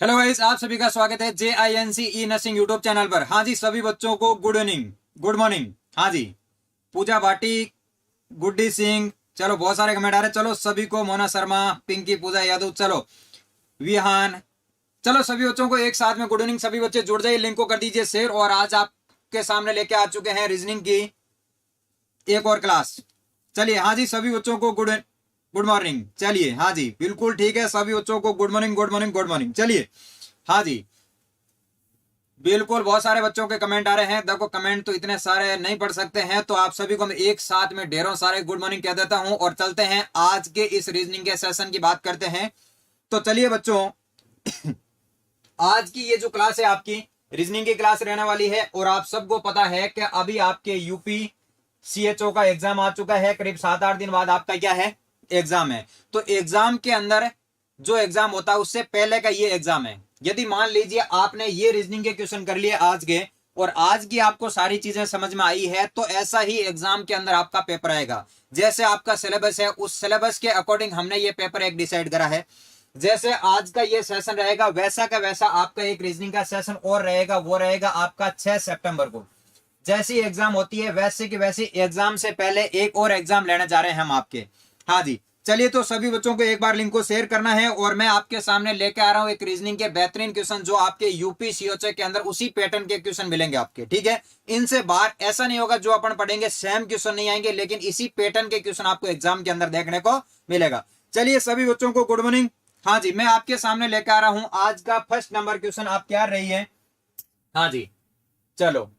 Hello guys, आप सभी का स्वागत है JINC नर्सिंग यूट्यूब चैनल पर। हाँ जी, सभी बच्चों को गुड इवनिंग, गुड मॉर्निंग। हाँ जी, पूजा भाटी, गुड्डी सिंह, चलो बहुत सारे कमेंट आ रहे हैं। चलो सभी को, मोना शर्मा, पिंकी, पूजा यादव, चलो विहान, चलो सभी बच्चों को एक साथ में गुड इवनिंग। सभी बच्चे जुड़ जाइए, लिंक को कर दीजिए शेयर। और आज आपके सामने लेके आ चुके हैं रीजनिंग की एक और क्लास। चलिए, हाँ जी, सभी बच्चों को गुड गुड मॉर्निंग। चलिए, हाँ जी, बिल्कुल ठीक है, सभी बच्चों को good morning, good morning, good morning. चलिए, हाँ जी, बिल्कुल बहुत सारे बच्चों के कमेंट आ रहे हैं। देखो, कमेंट तो इतने सारे नहीं पढ़ सकते हैं, तो आप सभी को मैं एक साथ में ढेरों सारे गुड मॉर्निंग कह देता हूं और चलते हैं आज के इस रीजनिंग के सेशन की बात करते हैं। तो चलिए बच्चों, आज की ये जो क्लास है आपकी रीजनिंग की क्लास रहने वाली है। और आप सबको पता है कि अभी आपके यूपी CHO का एग्जाम आ चुका है। करीब 7-8 दिन बाद आपका क्या है, एग्जाम है। तो एग्जाम के अंदर जो एग्जाम होता है उससे पहले का ये एग्जाम है। यदि मान लीजिए आपने ये रीजनिंग के क्वेश्चन कर लिए आज के, और आज की आपको सारी चीजें समझ में आई है, तो ऐसा ही एग्जाम के अंदर आपका पेपर आएगा। जैसे आपका सिलेबस है, उस सिलेबस के अकॉर्डिंग हमने ये पेपर एक डिसाइड करा है। जैसे आज का ये सेशन रहेगा, वैसा का वैसा आपका एक रीजनिंग का सेशन और रहेगा। वो रहेगा आपका 6 सितंबर को। जैसी एग्जाम होती है वैसे की वैसी एग्जाम से पहले एक और एग्जाम लेने जा रहे हैं हम आपके। हाँ जी, चलिए, तो सभी बच्चों को एक बार लिंक को शेयर करना है। और मैं आपके सामने लेके आ रहा हूं एक रीजनिंग के बेहतरीन क्वेश्चन, जो आपके यूपी CHO के अंदर उसी पैटर्न के क्वेश्चन मिलेंगे आपके। ठीक है, इनसे बाहर ऐसा नहीं होगा जो अपन पढ़ेंगे सेम क्वेश्चन नहीं आएंगे, लेकिन इसी पैटर्न के क्वेश्चन आपको एग्जाम के अंदर देखने को मिलेगा। चलिए, सभी बच्चों को गुड मॉर्निंग। हाँ जी, मैं आपके सामने लेकर आ रहा हूं आज का फर्स्ट नंबर क्वेश्चन। आप क्या रही है? हाँ जी, चलो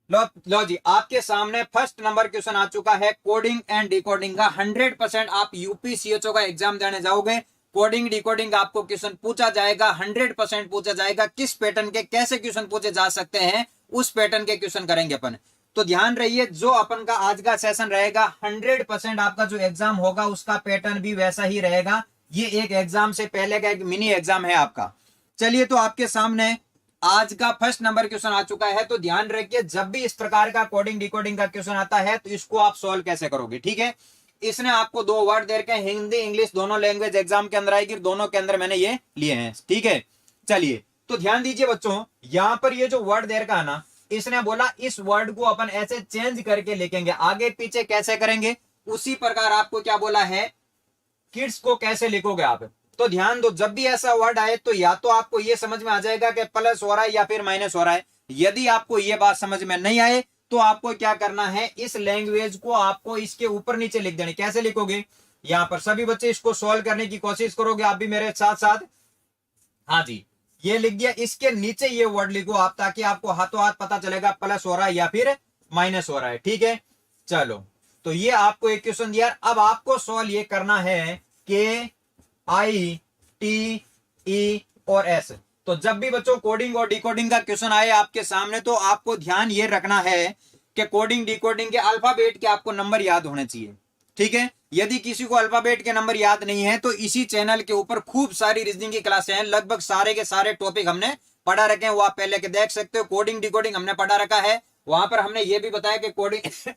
लो जी, आपके सामने फर्स्ट नंबर क्वेश्चन आ चुका है कोडिंग एंड डिकोडिंग का। 100% आप यूपी CHO का एग्जाम देने जाओगे, कोडिंग डिकोडिंग का आपको क्वेश्चन पूछा जाएगा। 100% पूछा जाएगा। किस पैटर्न के कैसे क्वेश्चन पूछे जा सकते हैं, उस पैटर्न के क्वेश्चन करेंगे अपन। तो ध्यान रहिए, जो अपन का आज का सेशन रहेगा, 100% आपका जो एग्जाम होगा उसका पैटर्न भी वैसा ही रहेगा। ये एक एग्जाम से पहले का एक मिनी एग्जाम है आपका। चलिए, तो आपके सामने आज का फर्स्ट नंबर क्वेश्चन आ चुका है। तो ध्यान रखिए, जब भी इस प्रकार का कोडिंग डिकोडिंग का क्वेश्चन आता है तो इसको आप सॉल्व कैसे करोगे। ठीक है, इसने आपको 2 वर्ड दे रखे हैं, हिंदी इंग्लिश दोनों लैंग्वेज एग्जाम के अंदर आएगी। दोनों के अंदर मैंने ये लिए हैं। ठीक है, चलिए, तो ध्यान दीजिए बच्चों, यहां पर ये जो वर्ड दे रखा है ना, इसने बोला इस वर्ड को अपन ऐसे चेंज करके लिखेंगे, आगे पीछे कैसे करेंगे उसी प्रकार आपको क्या बोला है, किड्स को कैसे लिखोगे आप। तो ध्यान दो, जब भी ऐसा वर्ड आए तो या तो आपको ये समझ में आ जाएगा कि प्लस हो रहा है या फिर माइनस हो रहा है। यदि आपको ये बात समझ में नहीं आए तो आपको क्या करना है, इस लैंग्वेज को आपको इसके ऊपर नीचे लिख देने। कैसे लिखोगे, यहां पर सभी बच्चे इसको सॉल्व करने की कोशिश करोगे, आप भी मेरे साथ साथ। हाँ जी, ये लिख दिया, इसके नीचे ये वर्ड लिखो आप, ताकि आपको हाथों हाथ पता चलेगा प्लस हो रहा है या फिर माइनस हो रहा है। ठीक है, चलो, तो ये आपको एक क्वेश्चन दिया। अब आपको सॉल्व ये करना है कि ITE और S। तो जब भी बच्चों कोडिंग और डिकोडिंग का क्वेश्चन आए आपके सामने, तो आपको ध्यान ये रखना है कि कोडिंग डिकोडिंग के अल्फाबेट के आपको नंबर याद होने चाहिए। ठीक है, यदि किसी को अल्फाबेट के नंबर याद नहीं है तो इसी चैनल के ऊपर खूब सारी रीजनिंग की क्लासें हैं, लगभग सारे के सारे टॉपिक हमने पढ़ा रखे हैं, वो आप पहले के देख सकते हो। कोडिंग डिकोडिंग हमने पढ़ा रखा है, वहां पर हमने ये भी बताया कि कोडिंग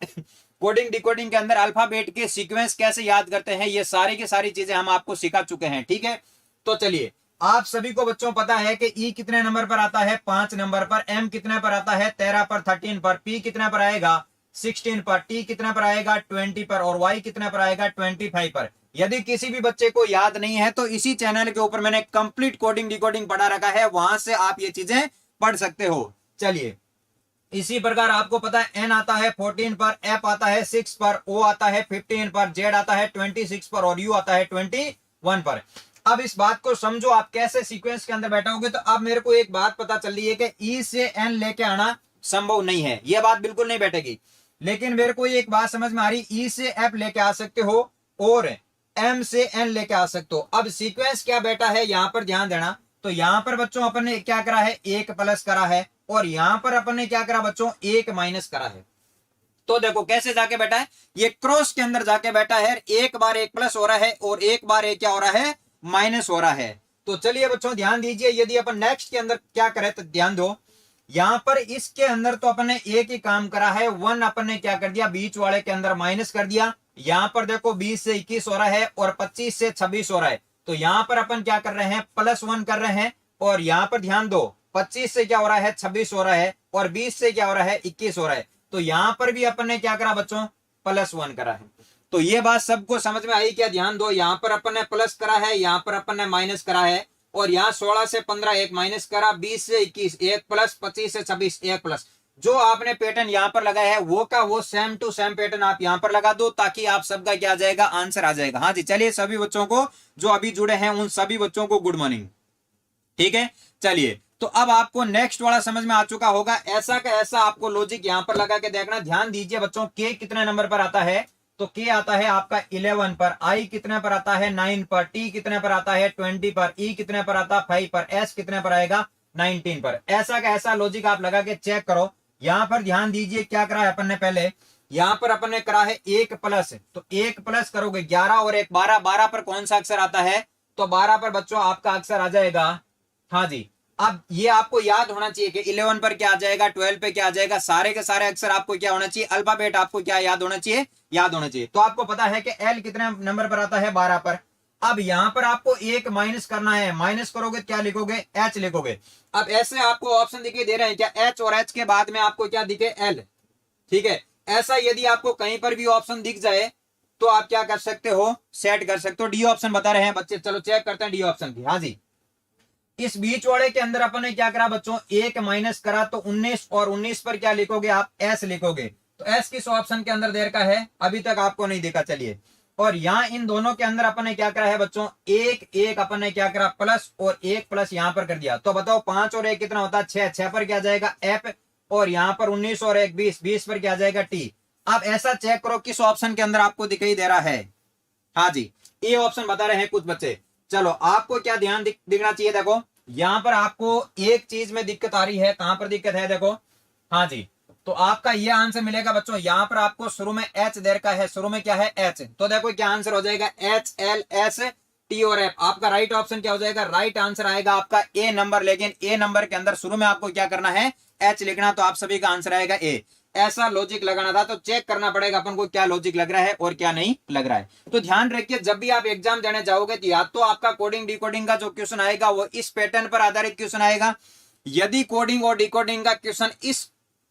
कोडिंग डिकोडिंग के अंदर अल्फाबेट के सीक्वेंस कैसे याद करते हैं, ये सारी की सारी चीजें हम आपको सिखा चुके हैं। ठीक है, तो चलिए, आप सभी को बच्चों पता है कि E कितने नंबर पर आता है, 5 नंबर पर। M कितने पर आता है, 13 पर, 13 पर। P कितने पर आएगा, 16 पर। T कितने पर आएगा, 20 पर। और Y कितने पर आएगा, 25 पर। यदि किसी भी बच्चे को याद नहीं है तो इसी चैनल के ऊपर मैंने कंप्लीट कोडिंग डिकोडिंग पढ़ा रखा है, वहां से आप ये चीजें पढ़ सकते हो। चलिए, इसी प्रकार आपको पता है N आता है 14 पर, F आता है 6 पर, O आता है 15 पर, Z आता है 26 पर और U आता है 21 पर। अब इस बात को समझो, आप कैसे सीक्वेंस के अंदर बैठोगे। तो अब मेरे को एक बात पता चल रही है कि E से N लेके आना संभव नहीं है, यह बात बिल्कुल नहीं बैठेगी। लेकिन मेरे को एक बात समझ में आ रही, E से F लेके आ सकते हो और M से N लेके आ सकते हो। अब सीक्वेंस क्या बैठा है यहां पर ध्यान देना। तो यहां पर बच्चों अपन ने क्या करा है, 1 प्लस करा है, और यहां पर अपन ने क्या करा बच्चों, 1 माइनस करा है। तो देखो कैसे जाके बैठा है, ये क्रॉस के अंदर जाके बैठा है। एक बार 1 प्लस हो रहा है और एक बार 1 क्या हो रहा है, माइनस हो रहा है। तो चलिए बच्चों ध्यान दीजिए, यदि अपन नेक्स्ट के अंदर क्या करें तो ध्यान दो, यहां पर इसके अंदर तो अपन ने एक ही काम करा है, 1 अपन ने क्या कर दिया, बीच वाले के अंदर माइनस कर दिया। यहां पर देखो 20 से 21 हो रहा है और 25 से 26 हो रहा है। तो यहां पर अपन क्या कर रहे हैं, +1 कर रहे हैं। और यहां पर ध्यान दो, 25 से क्या हो रहा है, 26 हो रहा है, और 20 से क्या हो रहा है, 21 हो रहा है। तो यहां पर भी अपन ने क्या करा बच्चों, +1 करा है। तो ये बात सबको समझ में आई क्या? ध्यान दो, यहां पर अपन ने प्लस करा है, यहां पर अपन ने माइनस करा है, और यहाँ 16 से 15 एक माइनस करा, 20 से 21 एक प्लस, 25 से 26 एक प्लस। जो आपने पैटर्न यहाँ पर लगाया है वो का वो सेम टू सेम पैटर्न आप यहाँ पर लगा दो, ताकि आप सबका क्या आ जाएगा, आंसर आ जाएगा। हाँ जी, चलिए सभी बच्चों को जो अभी जुड़े हैं उन सभी बच्चों को गुड मॉर्निंग। ठीक है, चलिए तो अब आपको नेक्स्ट वाला समझ में आ चुका होगा। ऐसा का ऐसा आपको लॉजिक यहां पर लगा के देखना। ध्यान दीजिए बच्चों, के कितने नंबर पर आता है, तो के आता है आपका 11 पर, आई कितने पर आता है 9 पर, टी कितने पर आता है 20 पर, ई कितने पर आता है 5 पर, एस कितने पर आएगा 19 पर। ऐसा का ऐसा लॉजिक आप लगा के चेक करो। यहां पर ध्यान दीजिए क्या करा है अपन ने, पहले यहां पर अपन ने करा है 1 प्लस, तो 1 प्लस करोगे 11 और 1 12, 12 पर कौन सा अक्षर आता है, तो 12 पर बच्चों आपका अक्षर आ जाएगा, हाँ जी। अब ये आपको याद होना चाहिए कि 11 पर क्या आ जाएगा, 12 पे क्या आ जाएगा, सारे के सारे अक्षर आपको क्या होना चाहिए, अल्फाबेट आपको क्या याद होना चाहिए, याद होना चाहिए। तो आपको पता है कि एल कितने नंबर पर आता है, 12 पर। अब यहां पर आपको एक माइनस करना है, माइनस करोगे क्या लिखोगे, एच लिखोगे। अब ऐसे आपको ऑप्शन दिखाई दे रहे हैं क्या, एच और एच के बाद में आपको क्या दिखे, एल। ठीक है, ऐसा यदि आपको कहीं पर भी ऑप्शन दिख जाए तो आप क्या कर सकते हो, सेट कर सकते हो। डी ऑप्शन बता रहे हैं बच्चे, चलो चेक करते हैं डी ऑप्शन की। हाँ जी, इस बीच वाले के अंदर अपन ने क्या करा बच्चों, एक माइनस करा, तो 19, और 19 पर क्या लिखोगे आप, एस लिखोगे। तो एस किस ऑप्शन के अंदर देर का है, अभी तक आपको नहीं देखा, चलिए। और यहाँ इन दोनों के अंदर अपन ने क्या करा है बच्चों, एक एक अपन ने क्या करा प्लस, और एक प्लस यहाँ पर कर दिया। तो बताओ 5 और 1 कितना होता है 6, 6 पर क्या जाएगा एफ, और यहाँ पर 19 और 1 20, 20 पर क्या जाएगा टी। आप ऐसा चेक करो किस ऑप्शन के अंदर आपको दिखाई दे रहा है। हाँ जी, ये ऑप्शन बता रहे हैं कुछ बच्चे। चलो आपको क्या ध्यान दिखना चाहिए, देखो यहां पर आपको एक चीज में दिक्कत आ रही है, कहां पर दिक्कत है देखो। हाँ जी, तो आपका ये आंसर मिलेगा बच्चों, यहां पर आपको शुरू में एच देर का है, शुरू में क्या है एच, तो देखो क्या आंसर हो जाएगा, एच एल एस टी और एफ। आपका राइट ऑप्शन क्या हो जाएगा, राइट आंसर आएगा आपका ए नंबर। लेकिन ए नंबर के अंदर शुरू में आपको क्या करना है, एच लिखना, तो आप सभी का आंसर आएगा ए। ऐसा लॉजिक लगाना था, तो चेक करना पड़ेगा अपन को क्या लॉजिक लग रहा है और क्या नहीं लग रहा है। तो ध्यान रखिए, जब भी आप एग्जाम देने जाओगे तो या तो आपका कोडिंग डिकोडिंग का जो क्वेश्चन आएगा वो इस पैटर्न पर आधारित क्वेश्चन आएगा। यदि कोडिंग और डिकोडिंग का क्वेश्चन इस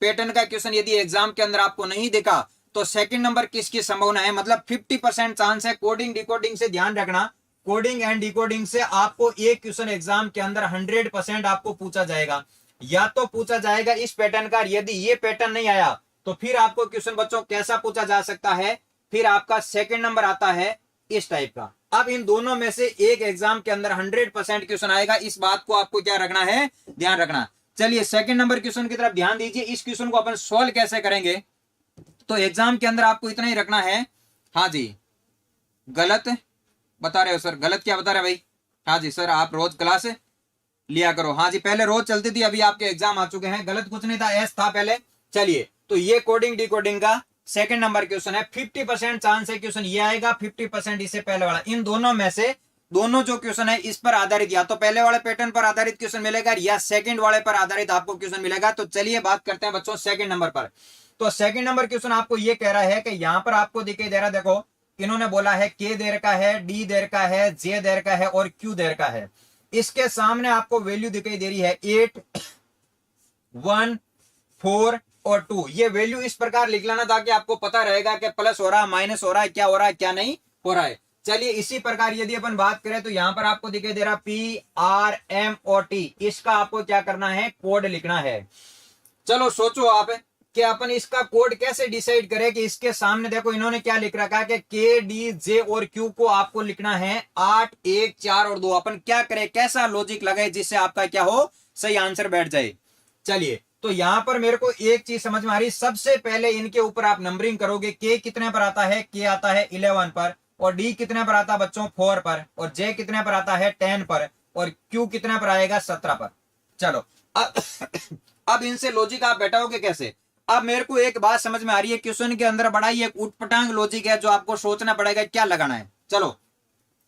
पैटर्न का क्वेश्चन यदि एग्जाम के अंदर आपको नहीं दिखा, तो सेकंड नंबर किसकी संभावना है, मतलब 50% चांस है। कोडिंग डिकोडिंग से ध्यान रखना, कोडिंग एंड डिकोडिंग से आपको एक क्वेश्चन एग्जाम के अंदर 100% आपको पूछा जाएगा। या तो पूछा जाएगा इस पैटर्न का, यदि ये पैटर्न नहीं आया तो फिर आपको क्वेश्चन बच्चों कैसा पूछा जा सकता है, फिर आपका सेकंड नंबर आता है इस टाइप का। अब इन दोनों में से एक एग्जाम के अंदर 100% क्वेश्चन आएगा, इस बात को आपको क्या रखना है, ध्यान रखना। चलिए सेकंड नंबर क्वेश्चन की तरफ ध्यान दीजिए। इस क्वेश्चन को अपन सोल्व कैसे करेंगे, तो एग्जाम के अंदर आपको इतना ही रखना है। हाँ जी, गलत बता रहे हो सर, गलत क्या बता रहे भाई, हाँ जी सर आप रोज क्लास लिया करो। हाँ जी, पहले रोज चलती थी, अभी आपके एग्जाम आ चुके हैं। गलत कुछ नहीं था, एस था पहले। चलिए, तो ये कोडिंग डिकोडिंग का सेकंड नंबर क्वेश्चन है। 50% चांस है क्वेश्चन ये आएगा, 50% इससे पहले वाला। इन दोनों में से दोनों जो क्वेश्चन है इस पर आधारित, या तो पहले वाले पैटर्न पर आधारित क्वेश्चन मिलेगा या सेकंड वाले पर आधारित आपको क्वेश्चन मिलेगा। तो चलिए बात करते हैं बच्चों सेकंड नंबर पर। तो सेकंड नंबर क्वेश्चन आपको ये कह रहा है कि यहां पर आपको दिखाई दे रहा है, देखो इन्होंने बोला है के देर का है, डी देर का है, जे देर का है और क्यू देर का है। इसके सामने आपको वैल्यू दिखाई दे रही है 8, 1, 4 और 2। ये वैल्यू इस प्रकार लिख लेना ताकि आपको पता रहेगा कि प्लस हो रहा है, माइनस हो रहा है, क्या हो रहा है, क्या नहीं हो रहा है। चलिए इसी प्रकार यदि अपन बात करें तो यहां पर आपको दिखाई दे रहा पी, आर, एम और टी। इसका आपको क्या करना है, कोड लिखना है। चलो सोचो आप कि अपन इसका कोड कैसे डिसाइड करें कि इसके सामने देखो इन्होंने क्या लिख रखा है कि के, डी, जे और क्यू को आपको लिखना है 8, 1, 4 और 2। अपन क्या करें, कैसा लॉजिक लगाए जिससे आपका क्या हो, सही आंसर बैठ जाए। चलिए, तो यहां पर मेरे को एक चीज समझ में आ रही, सबसे पहले इनके ऊपर आप नंबरिंग करोगे। के कितने पर आता है, के आता है 11 पर, और डी कितने पर आता है बच्चों 4 पर, और जे कितने पर आता है 10 पर, और क्यू कितने पर आएगा 17 पर। चलो अब इनसे लॉजिक आप बैठाओगे कैसे। अब मेरे को एक बात समझ में आ रही है, क्वेश्चन के अंदर बड़ा ही एक उटपटांग लॉजिक है जो आपको सोचना पड़ेगा क्या लगाना है। चलो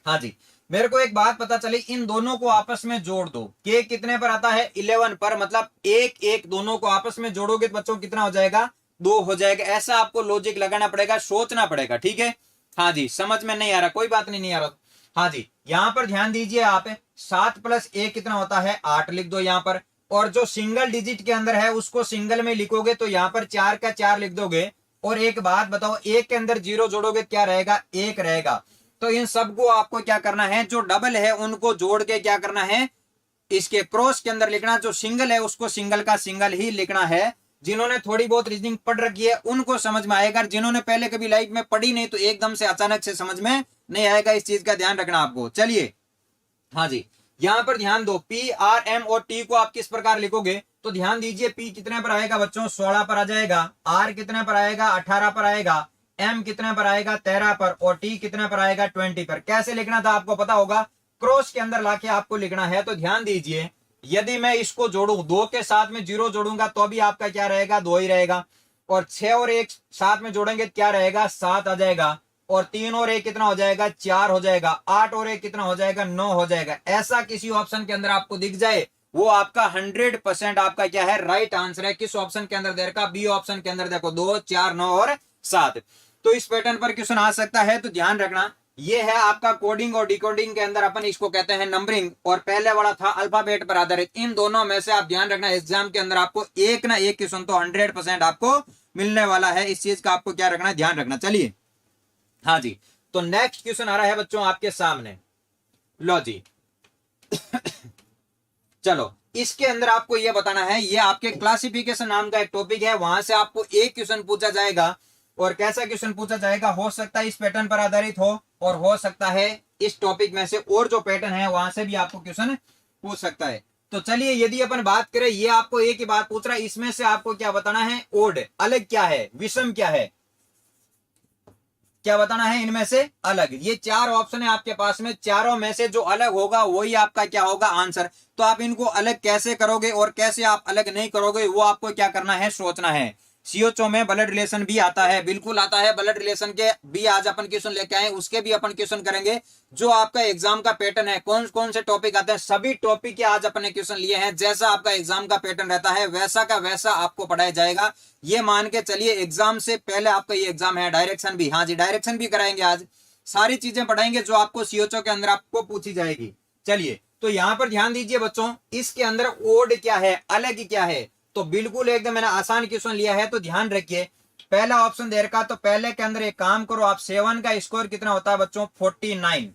हाँ जी, मेरे को एक बात पता चली, इन दोनों को आपस में जोड़ दो। के कितने पर आता है 11 पर, मतलब 1, 1 दोनों को आपस में जोड़ोगे तो बच्चों कितना हो जाएगा, 2 हो जाएगा। ऐसा आपको लॉजिक लगाना पड़ेगा, सोचना पड़ेगा, ठीक है। हाँ जी, समझ में नहीं आ रहा, कोई बात नहीं, नहीं आ रहा। हाँ जी, यहाँ पर ध्यान दीजिए आप, 7 + 1 कितना होता है 8 लिख दो यहाँ पर, और जो सिंगल डिजिट के अंदर है उसको सिंगल में लिखोगे तो यहाँ पर 4 का 4 लिख दोगे। और एक बात बताओ, 1 के अंदर 0 जोड़ोगे क्या रहेगा, 1 रहेगा। तो इन सबको आपको क्या करना है, जो डबल है उनको जोड़ के क्या करना है, इसके क्रॉस के अंदर लिखना, जो सिंगल है उसको सिंगल का सिंगल ही लिखना है। जिन्होंने थोड़ी बहुत रीजनिंग पढ़ रखी है उनको समझ में आएगा, जिन्होंने पहले कभी लाइफ में पढ़ी नहीं तो एकदम से अचानक से समझ में नहीं आएगा, इस चीज का ध्यान रखना आपको। चलिए, हाँ जी, यहां पर ध्यान दो, पी, आर, एम और टी को आप किस प्रकार लिखोगे, तो ध्यान दीजिए, पी कितने पर आएगा बच्चों, 16 पर आ जाएगा, आर कितने पर आएगा, 18 पर आएगा, एम कितने पर आएगा, 13 पर, और टी कितने पर आएगा, 20 पर। कैसे लिखना था आपको पता होगा, क्रॉस के अंदर लाके आपको लिखना है। तो ध्यान दीजिए, यदि मैं इसको जोड़ू, 2 के साथ में 0 जोड़ूंगा तो भी आपका क्या रहेगा, 2 ही रहेगा, और 6 और 1 साथ में जोड़ेंगे क्या रहेगा, 7 आ जाएगा, और 3 और 1 कितना हो जाएगा, 4 हो जाएगा, 8 और 1 कितना हो जाएगा, 9 हो जाएगा। ऐसा किसी ऑप्शन के अंदर आपको दिख जाए, वो आपका 100% आपका क्या है, राइट आंसर है। किस ऑप्शन के अंदर देखा, बी ऑप्शन के अंदर देखो, 2, 4, 9 और 7। तो इस पैटर्न पर क्वेश्चन आ सकता है। तो ध्यान रखना, ये है आपका कोडिंग और डिकोडिंग के अंदर अपन इसको कहते हैं नंबरिंग, और पहले वाला था अल्फाबेट पर आधारित। इन दोनों में से आप ध्यान रखना, एग्जाम के अंदर आपको एक ना एक क्वेश्चन तो 100% आपको मिलने वाला है। इस चीज का आपको क्या रखना है, ध्यान रखना। चलिए, हाँ जी, तो नेक्स्ट क्वेश्चन आ रहा है बच्चों आपके सामने, लो जी। चलो, इसके अंदर आपको यह बताना है, ये आपके क्लासिफिकेशन नाम का एक टॉपिक है, वहां से आपको एक क्वेश्चन पूछा जाएगा। और कैसा क्वेश्चन पूछा जाएगा, हो सकता है इस पैटर्न पर आधारित हो, और हो सकता है इस टॉपिक में से और जो पैटर्न है वहां से भी आपको क्वेश्चन पूछ सकता है। तो चलिए, यदि अपन बात करें, ये आपको एक ही बात पूछ रहा है, इसमें से आपको क्या बताना है, ओड अलग क्या है, विषम क्या है, क्या बताना है इनमें से अलग। ये 4 ऑप्शन है आपके पास में, चारों में से जो अलग होगा वही आपका क्या होगा, आंसर। तो आप इनको अलग कैसे करोगे और कैसे आप अलग नहीं करोगे, वो आपको क्या करना है, सोचना है। सीओचओ में ब्लड रिलेशन भी आता है, बिल्कुल आता है, ब्लड रिलेशन के भी आज अपन क्वेश्चन लेके आए, उसके भी अपन क्वेश्चन करेंगे। जो आपका एग्जाम का पैटर्न है, कौन कौन से टॉपिक आते हैं, सभी टॉपिक के आज अपने क्वेश्चन लिए हैं। जैसा आपका एग्जाम का पैटर्न रहता है वैसा का वैसा आपको पढ़ाया जाएगा। ये मान के चलिए, एग्जाम से पहले आपका ये एग्जाम है, डायरेक्शन भी, हाँ जी, डायरेक्शन भी कराएंगे आज। सारी चीजें पढ़ाएंगे जो आपको सीओचओ के अंदर आपको पूछी जाएगी। चलिए, तो यहाँ पर ध्यान दीजिए बच्चों, इसके अंदर ओड क्या है, अलग क्या है, तो बिल्कुल एकदम मैंने आसान क्वेश्चन लिया है। तो ध्यान रखिए, पहला ऑप्शन दे रखा, तो पहले के अंदर एक काम करो आप, 7 का स्कोर कितना होता है बच्चों, 49,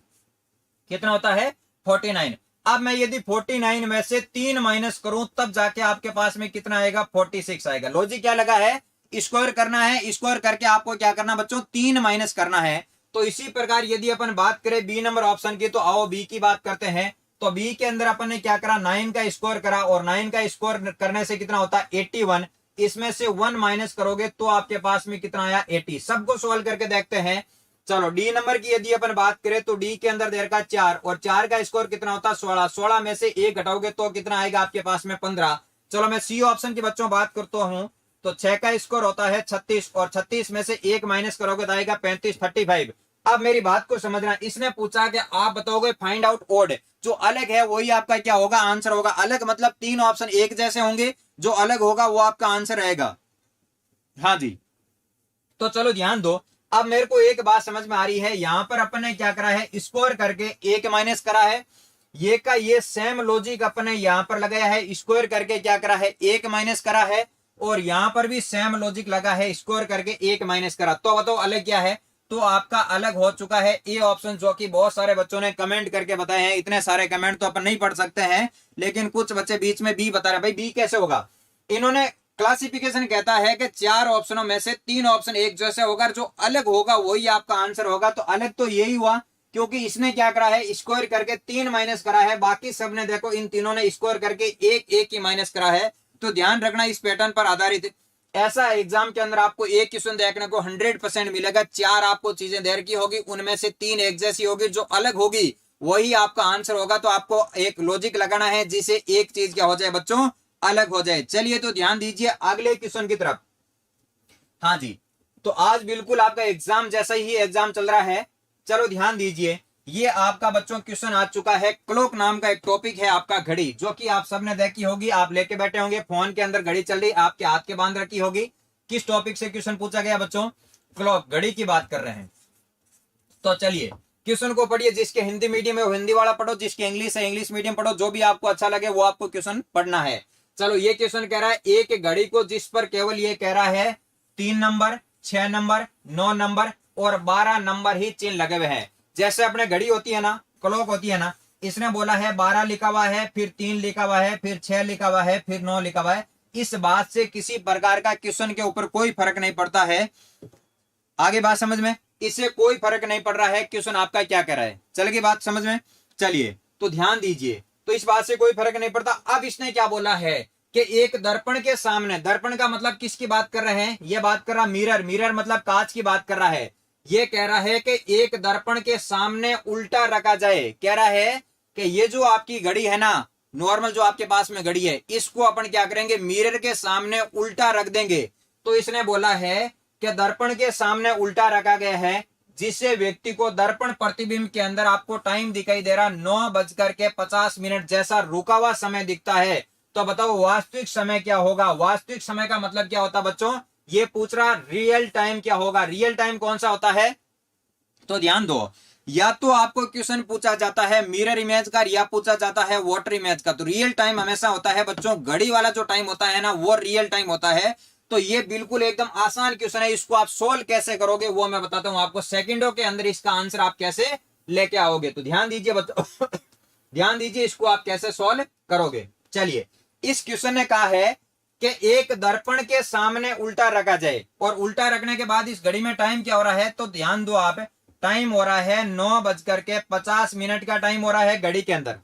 कितना होता है, 49। अब मैं यदि 49 में से 3 माइनस करूं तब जाके आपके पास में कितना आएगा, 46 आएगा। लॉजिक क्या लगा है, स्कोर करना है, स्कोर करके आपको क्या करना बच्चों, 3 माइनस करना है। तो इसी प्रकार यदि अपन बात करें बी नंबर ऑप्शन की, तो आओ बी की बात करते हैं। तो बी के अंदर अपन ने क्या करा, 9 का स्कोर करा, और 9 का स्कोर करने से कितना होता है, 81। इसमें से 1 माइनस करोगे तो आपके पास में कितना आया, 80। सबको सॉल्व करके देखते हैं। चलो, डी नंबर की यदि अपन बात करें, तो डी के अंदर देर का 4, और 4 का स्कोर कितना होता है, 16। 16 में से 1 घटाओगे तो कितना आएगा आपके पास में, 15। चलो, मैं सी ऑप्शन के बच्चों बात करता हूं, तो 6 का स्कोर होता है 36, और 36 में से 1 माइनस करोगे तो आएगा 35, 35। अब मेरी बात को समझना, इसने पूछा कि आप बताओगे फाइंड आउट ओड, जो अलग है वही आपका क्या होगा, आंसर होगा। अलग मतलब 3 ऑप्शन एक जैसे होंगे, जो अलग होगा वो आपका आंसर रहेगा। हाँ जी, तो चलो ध्यान दो, अब मेरे को एक बात समझ में आ रही है, यहां पर अपन ने क्या करा है, स्कोर करके 1 माइनस करा है। ये का ये सेम लॉजिक अपन ने यहां पर लगाया है, स्कोर करके क्या करा है, 1 माइनस करा है, और यहां पर भी सेम लॉजिक लगा है, स्कोर करके 1 माइनस करा। तो बताओ अलग क्या है, तो आपका अलग हो चुका है ए ऑप्शन, जो कि बहुत सारे बच्चों ने कमेंट करके बताए हैं। इतने सारे कमेंट तो अपन नहीं पढ़ सकते हैं, लेकिन कुछ बच्चे बीच में बी बता रहे, भाई बी कैसे होगा। इन्होंने क्लासिफिकेशन कहता है कि 4 ऑप्शनों में से 3 ऑप्शन एक जैसे होगा, जो अलग होगा वही आपका आंसर होगा। तो अलग तो यही हुआ, क्योंकि इसने क्या करा है, स्कोर करके 3 माइनस करा है, बाकी सबने देखो इन तीनों ने स्कोर करके 1 ही माइनस करा है। तो ध्यान रखना, इस पैटर्न पर आधारित ऐसा एग्जाम के अंदर आपको एक क्वेश्चन देखने को 100% मिलेगा। 4 आपको चीजें दे रखी होगी, उनमें से 3 एक जैसी होगी, जो अलग होगी वही आपका आंसर होगा। तो आपको एक लॉजिक लगाना है जिसे एक चीज क्या हो जाए बच्चों, अलग हो जाए। चलिए, तो ध्यान दीजिए अगले क्वेश्चन की तरफ। हाँ जी, तो आज बिल्कुल आपका एग्जाम जैसा ही एग्जाम चल रहा है। चलो ध्यान दीजिए, ये आपका बच्चों क्वेश्चन आ चुका है, क्लॉक नाम का एक टॉपिक है आपका, घड़ी, जो कि आप सबने देखी होगी, आप लेके बैठे होंगे, फोन के अंदर घड़ी चल रही, आपके हाथ के बांध रखी होगी। किस टॉपिक से क्वेश्चन पूछा गया बच्चों, क्लॉक, घड़ी की बात कर रहे हैं। तो चलिए, क्वेश्चन को पढ़िए, जिसके हिंदी मीडियम है वो हिंदी वाला पढ़ो, जिसके इंग्लिश है इंग्लिश मीडियम पढ़ो, जो भी आपको अच्छा लगे वो आपको क्वेश्चन पढ़ना है। चलो ये क्वेश्चन कह रहा है एक घड़ी को जिस पर केवल ये कह रहा है 3 नंबर, 6 नंबर, 9 नंबर और 12 नंबर ही चिन्ह लगे हुए हैं। जैसे अपने घड़ी होती है ना, क्लॉक होती है ना, इसने बोला है 12 लिखा हुआ है, फिर 3 लिखा हुआ है, फिर 6 लिखा हुआ है, फिर 9 लिखा हुआ है। इस बात से किसी प्रकार का क्वेश्चन के ऊपर कोई फर्क नहीं पड़ता है। आगे बात समझ में, इससे कोई फर्क नहीं पड़ रहा है क्वेश्चन आपका क्या कह रहा है। चल गई बात समझ में। चलिए तो ध्यान दीजिए, तो इस बात से कोई फर्क नहीं पड़ता। अब इसने क्या बोला है कि एक दर्पण के सामने, दर्पण का मतलब किसकी बात कर रहे हैं, ये बात कर रहा मिरर, मिरर मतलब कांच की बात कर रहा है। ये कह रहा है कि एक दर्पण के सामने उल्टा रखा जाए। कह रहा है कि ये जो आपकी घड़ी है ना, नॉर्मल जो आपके पास में घड़ी है, इसको अपन क्या करेंगे, मिरर के सामने उल्टा रख देंगे। तो इसने बोला है कि दर्पण के सामने उल्टा रखा गया है, जिससे व्यक्ति को दर्पण प्रतिबिंब के अंदर आपको टाइम दिखाई दे रहा 9:50 जैसा रुका हुआ समय दिखता है। तो बताओ वास्तविक समय क्या होगा। वास्तविक समय का मतलब क्या होता है बच्चों, ये पूछ रहा रियल टाइम क्या होगा। रियल टाइम कौन सा होता है, तो ध्यान दो, या तो आपको क्वेश्चन पूछा जाता है मिरर इमेज का, या पूछा जाता है वाटर इमेज का। तो रियल टाइम हमेशा होता है बच्चों, घड़ी वाला जो टाइम होता है ना वो रियल टाइम होता है। तो ये बिल्कुल एकदम आसान क्वेश्चन है। इसको आप सोल्व कैसे करोगे वो मैं बताता हूं आपको, सेकंडों के अंदर इसका आंसर आप कैसे लेके आओगे। तो ध्यान दीजिए बच्चों ध्यान दीजिए, इसको आप कैसे सोल्व करोगे। चलिए, इस क्वेश्चन ने कहा है कि एक दर्पण के सामने उल्टा रखा जाए, और उल्टा रखने के बाद इस घड़ी में टाइम क्या हो रहा है, तो ध्यान दो आप, टाइम हो रहा है 9:50 का टाइम हो रहा है घड़ी के अंदर।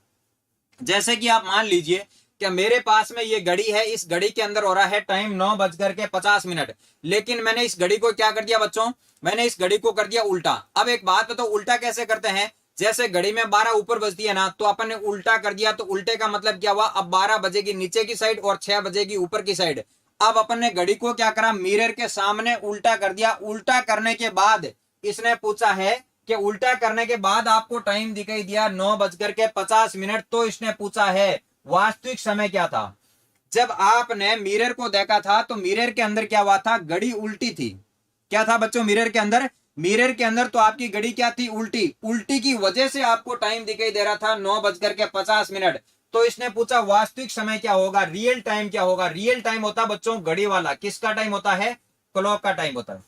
जैसे कि आप मान लीजिए कि मेरे पास में ये घड़ी है, इस घड़ी के अंदर हो रहा है टाइम 9:50, लेकिन मैंने इस घड़ी को क्या कर दिया बच्चों, मैंने इस घड़ी को कर दिया उल्टा। अब एक बात बताओ, उल्टा कैसे करते हैं, जैसे घड़ी में 12 ऊपर बजती है ना, तो अपन ने उल्टा कर दिया। तो उल्टे का मतलब क्या हुआ, अब 12 बजेगी नीचे की साइड और 6 बजेगी ऊपर की साइड। अब अपन ने घड़ी को क्या करा, मिरर के सामने उल्टा कर दिया। उल्टा करने के बाद इसने पूछा है कि उल्टा करने के बाद आपको टाइम दिखाई दिया 9:50। तो इसने पूछा है वास्तविक समय क्या था। जब आपने मिरर को देखा था तो मिरर के अंदर क्या हुआ था, घड़ी उल्टी थी। क्या था बच्चों मिरर के अंदर, मिरर के अंदर तो आपकी घड़ी क्या थी, उल्टी। उल्टी की वजह से आपको टाइम दिखाई दे रहा था 9:50। तो इसने पूछा वास्तविक समय क्या होगा, रियल टाइम क्या होगा। रियल टाइम होता बच्चों घड़ी वाला, किसका टाइम होता है, क्लॉक का टाइम होता है।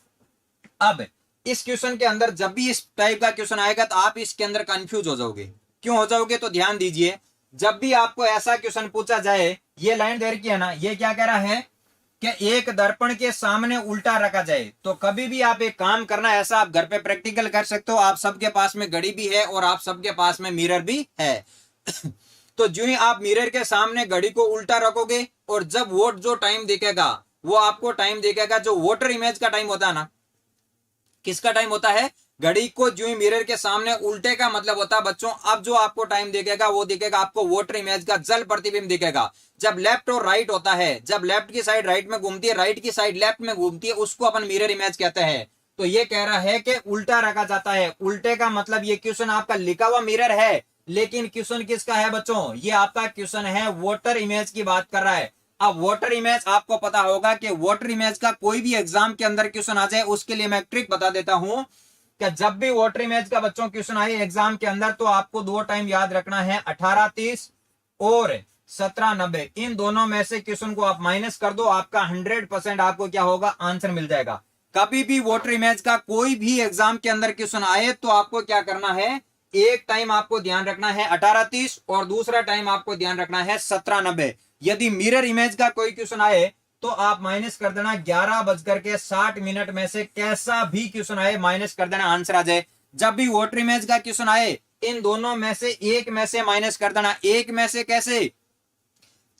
अब इस क्वेश्चन के अंदर जब भी इस टाइप का क्वेश्चन आएगा तो आप इसके अंदर कंफ्यूज हो जाओगे। क्यों हो जाओगे, तो ध्यान दीजिए, जब भी आपको ऐसा क्वेश्चन पूछा जाए, ये लाइन देर की है ना, ये क्या कह रहा है कि एक दर्पण के सामने उल्टा रखा जाए। तो कभी भी आप एक काम करना, ऐसा आप घर पे प्रैक्टिकल कर सकते हो। आप सबके पास में घड़ी भी है और आप सबके पास में मिरर भी है तो जो ही आप मिरर के सामने घड़ी को उल्टा रखोगे, और जब वो जो टाइम दिखेगा वो आपको टाइम दिखेगा जो वाटर इमेज का टाइम होता है ना, किसका टाइम होता है, घड़ी को जो ही मिरर के सामने उल्टे का मतलब होता है बच्चों, अब जो आपको टाइम दिखेगा वो दिखेगा आपको वाटर इमेज का जल प्रतिबिंब दिखेगा। जब लेफ्ट और राइट होता है, जब लेफ्ट की साइड राइट में घूमती है, राइट की साइड लेफ्ट में घूमती है, उसको अपन मिरर इमेज कहते हैं। तो ये कह रहा है कि उल्टा रखा जाता है। उल्टे का मतलब ये क्वेश्चन आपका लिखा हुआ मिरर है, लेकिन क्वेश्चन किसका है बच्चों, ये आपका क्वेश्चन है वाटर इमेज की बात कर रहा है। अब वाटर इमेज आपको पता होगा कि वाटर इमेज का कोई भी एग्जाम के अंदर क्वेश्चन आ जाए, उसके लिए मैं ट्रिक बता देता हूं कि जब भी वाटर इमेज का बच्चों क्वेश्चन आए एग्जाम के अंदर, तो आपको दो टाइम याद रखना है, 18:30 और 17:90। इन दोनों में से क्वेश्चन को आप माइनस कर दो, आपका 100% आपको क्या होगा, आंसर मिल जाएगा। कभी भी वाटर इमेज का कोई भी एग्जाम के अंदर क्वेश्चन आए तो आपको क्या करना है, एक टाइम आपको ध्यान रखना है 18:30 और दूसरा टाइम आपको ध्यान रखना है 17:90। यदि मिरर इमेज का कोई क्वेश्चन आए तो आप माइनस कर देना 11:60 में से कैसा भी क्वेश्चन आए माइनस कर देना, आंसर आ जाए। जब भी वाटर इमेज का क्वेश्चन आए इन दोनों में से एक में से माइनस कर देना। एक में से कैसे,